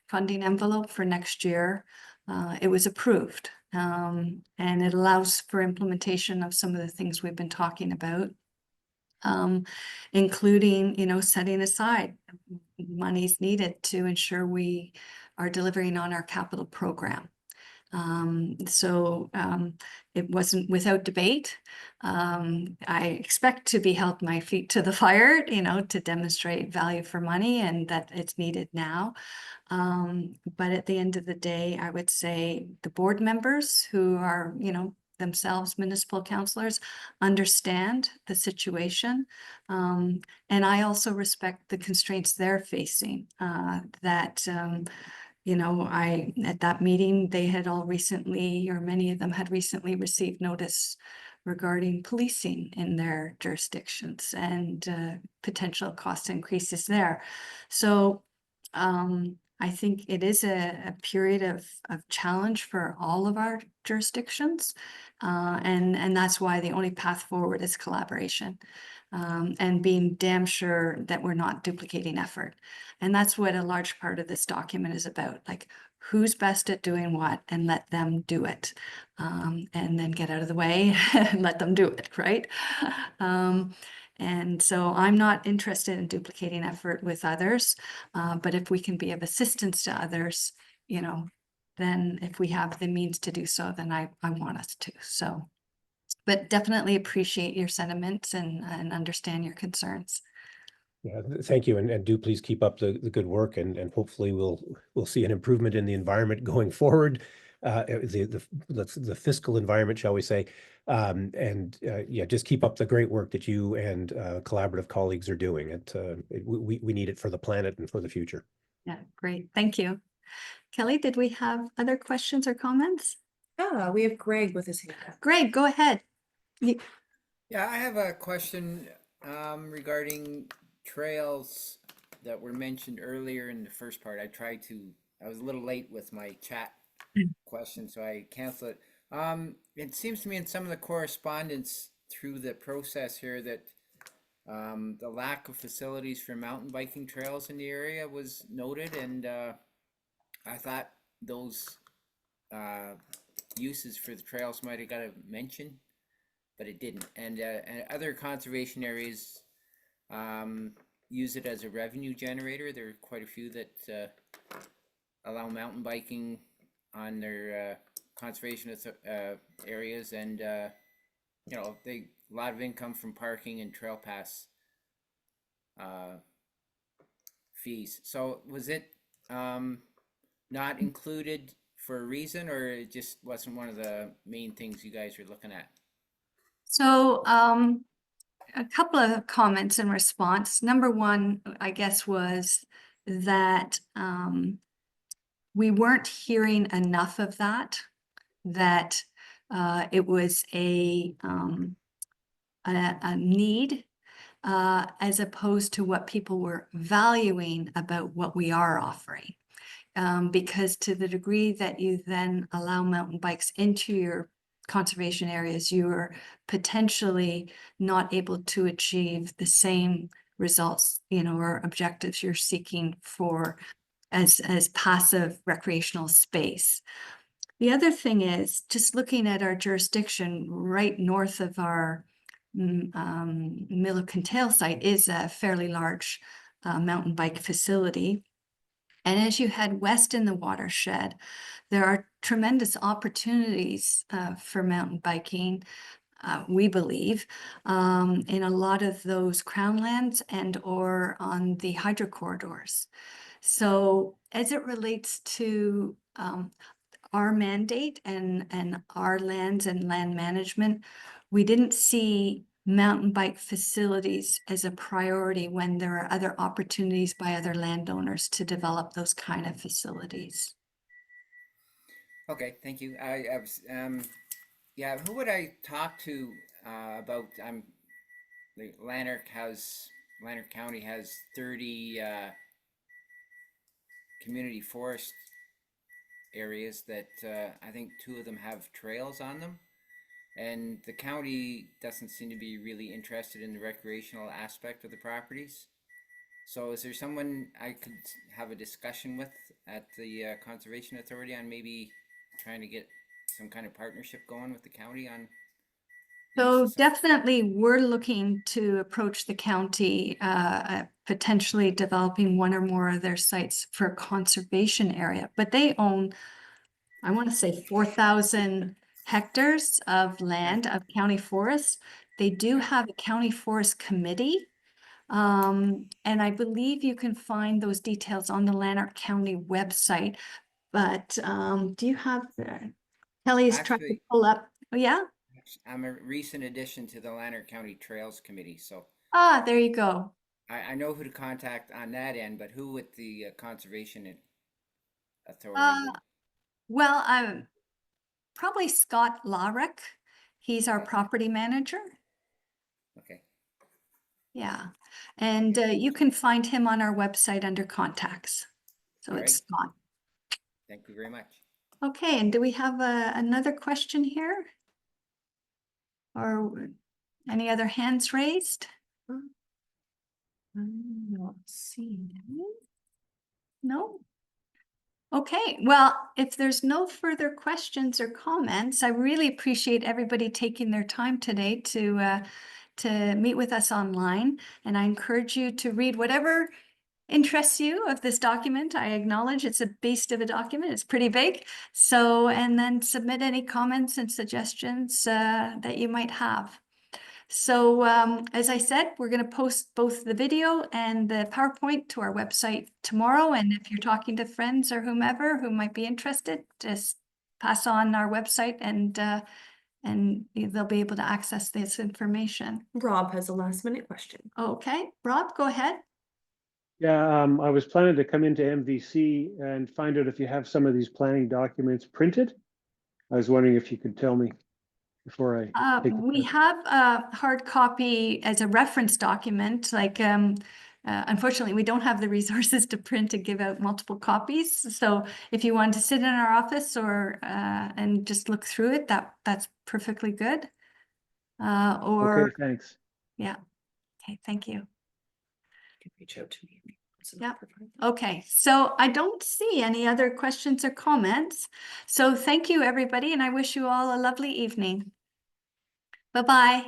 [SPEAKER 1] funding envelope for next year, it was approved. And it allows for implementation of some of the things we've been talking about, including, setting aside monies needed to ensure we are delivering on our capital program. It wasn't without debate. I expect to be held my feet to the fire, to demonstrate value for money and that it's needed now. But at the end of the day, I would say the board members who are, themselves municipal councillors understand the situation. And I also respect the constraints they're facing, at that meeting, they had all recently, or many of them had recently received notice regarding policing in their jurisdictions and potential cost increases there. So I think it is a period of challenge for all of our jurisdictions. And that's why the only path forward is collaboration. And being damn sure that we're not duplicating effort. And that's what a large part of this document is about, like who's best at doing what and let them do it. And then get out of the way and let them do it, right? And so I'm not interested in duplicating effort with others, but if we can be of assistance to others, then if we have the means to do so, then I want us to. So, but definitely appreciate your sentiments and understand your concerns.
[SPEAKER 6] Yeah, thank you, and do please keep up the good work, and hopefully we'll see an improvement in the environment going forward, the fiscal environment, shall we say, yeah, just keep up the great work that you and collaborative colleagues are doing. We need it for the planet and for the future.
[SPEAKER 1] Yeah, great, thank you. Kelly, did we have other questions or comments?
[SPEAKER 2] We have Greg with his hand up.
[SPEAKER 1] Greg, go ahead.
[SPEAKER 7] Yeah, I have a question regarding trails that were mentioned earlier in the first part. I was a little late with my chat question, so I canceled it. It seems to me in some of the correspondence through the process here that the lack of facilities for mountain biking trails in the area was noted, and I thought those uses for the trails might have got a mention, but it didn't. And other conservation areas use it as a revenue generator. There are quite a few that allow mountain biking on their conservation areas, and they a lot of income from parking and trail pass fees. So was it not included for a reason, or it just wasn't one of the main things you guys were looking at?
[SPEAKER 1] So a couple of comments in response. Number one, I guess, was that we weren't hearing enough of that it was a need as opposed to what people were valuing about what we are offering. because to the degree that you then allow mountain bikes into your conservation areas, you are potentially not able to achieve the same results, or objectives you're seeking for as passive recreational space. The other thing is just looking at our jurisdiction right north of our Milliken Tail site is a fairly large mountain bike facility. And as you head west in the watershed, there are tremendous opportunities for mountain biking, we believe, in a lot of those crown lands and or on the hydro corridors. So as it relates to our mandate and our lands and land management, we didn't see mountain bike facilities as a priority when there are other opportunities by other landowners to develop those kind of facilities.
[SPEAKER 7] Okay, thank you. I was, yeah, who would I talk to about? Lanark County has 30 community forest areas that I think 2 of them have trails on them. And the county doesn't seem to be really interested in the recreational aspect of the properties. So is there someone I could have a discussion with at the Conservation Authority on maybe trying to get some kind of partnership going with the county on?
[SPEAKER 1] So definitely we're looking to approach the county, potentially developing 1 or more of their sites for a conservation area, but they own, I want to say 4,000 hectares of land of county forests. They do have a county forest committee. And I believe you can find those details on the Lanark County website, but do you have, Kelly is trying to
[SPEAKER 7] Actually-
[SPEAKER 1] pull up, oh yeah?
[SPEAKER 7] I'm a recent addition to the Lanark County Trails Committee, so
[SPEAKER 1] Ah, there you go.
[SPEAKER 7] I know who to contact on that end, but who with the Conservation Authority would?
[SPEAKER 1] Well, I'm probably Scott Larick. He's our property manager.
[SPEAKER 7] Okay,
[SPEAKER 1] Yeah, and you can find him on our website under contacts. So
[SPEAKER 7] All
[SPEAKER 1] it's
[SPEAKER 7] right.
[SPEAKER 1] Scott.
[SPEAKER 7] thank you very much.
[SPEAKER 1] Okay, and do we have another question here? Or any other hands raised? I'm not seeing any. No? Okay, well, if there's no further questions or comments, I really appreciate everybody taking their time today to meet with us online. And I encourage you to read whatever interests you of this document. I acknowledge it's a beast of a document. It's pretty big. So, and then submit any comments and suggestions that you might have. So as I said, we're going to post both the video and the PowerPoint to our website tomorrow. And if you're talking to friends or whomever who might be interested, just pass on our website and they'll be able to access this information.
[SPEAKER 2] Rob has a last minute question.
[SPEAKER 1] Okay, Rob, go ahead.
[SPEAKER 8] Yeah, I was planning to come into MVC and find out if you have some of these planning documents printed. I was wondering if you could tell me before I take the
[SPEAKER 1] We
[SPEAKER 8] test.
[SPEAKER 1] have a hard copy as a reference document, like unfortunately, we don't have the resources to print and give out multiple copies. So if you want to sit in our office or and just look through it, that's perfectly good. Or
[SPEAKER 8] Okay, thanks.
[SPEAKER 1] yeah, okay, thank you.
[SPEAKER 2] You can reach out to me.
[SPEAKER 1] Yeah. Okay, so I don't see any other questions or comments. So thank you, everybody, and I wish you all a lovely evening. Bye-bye.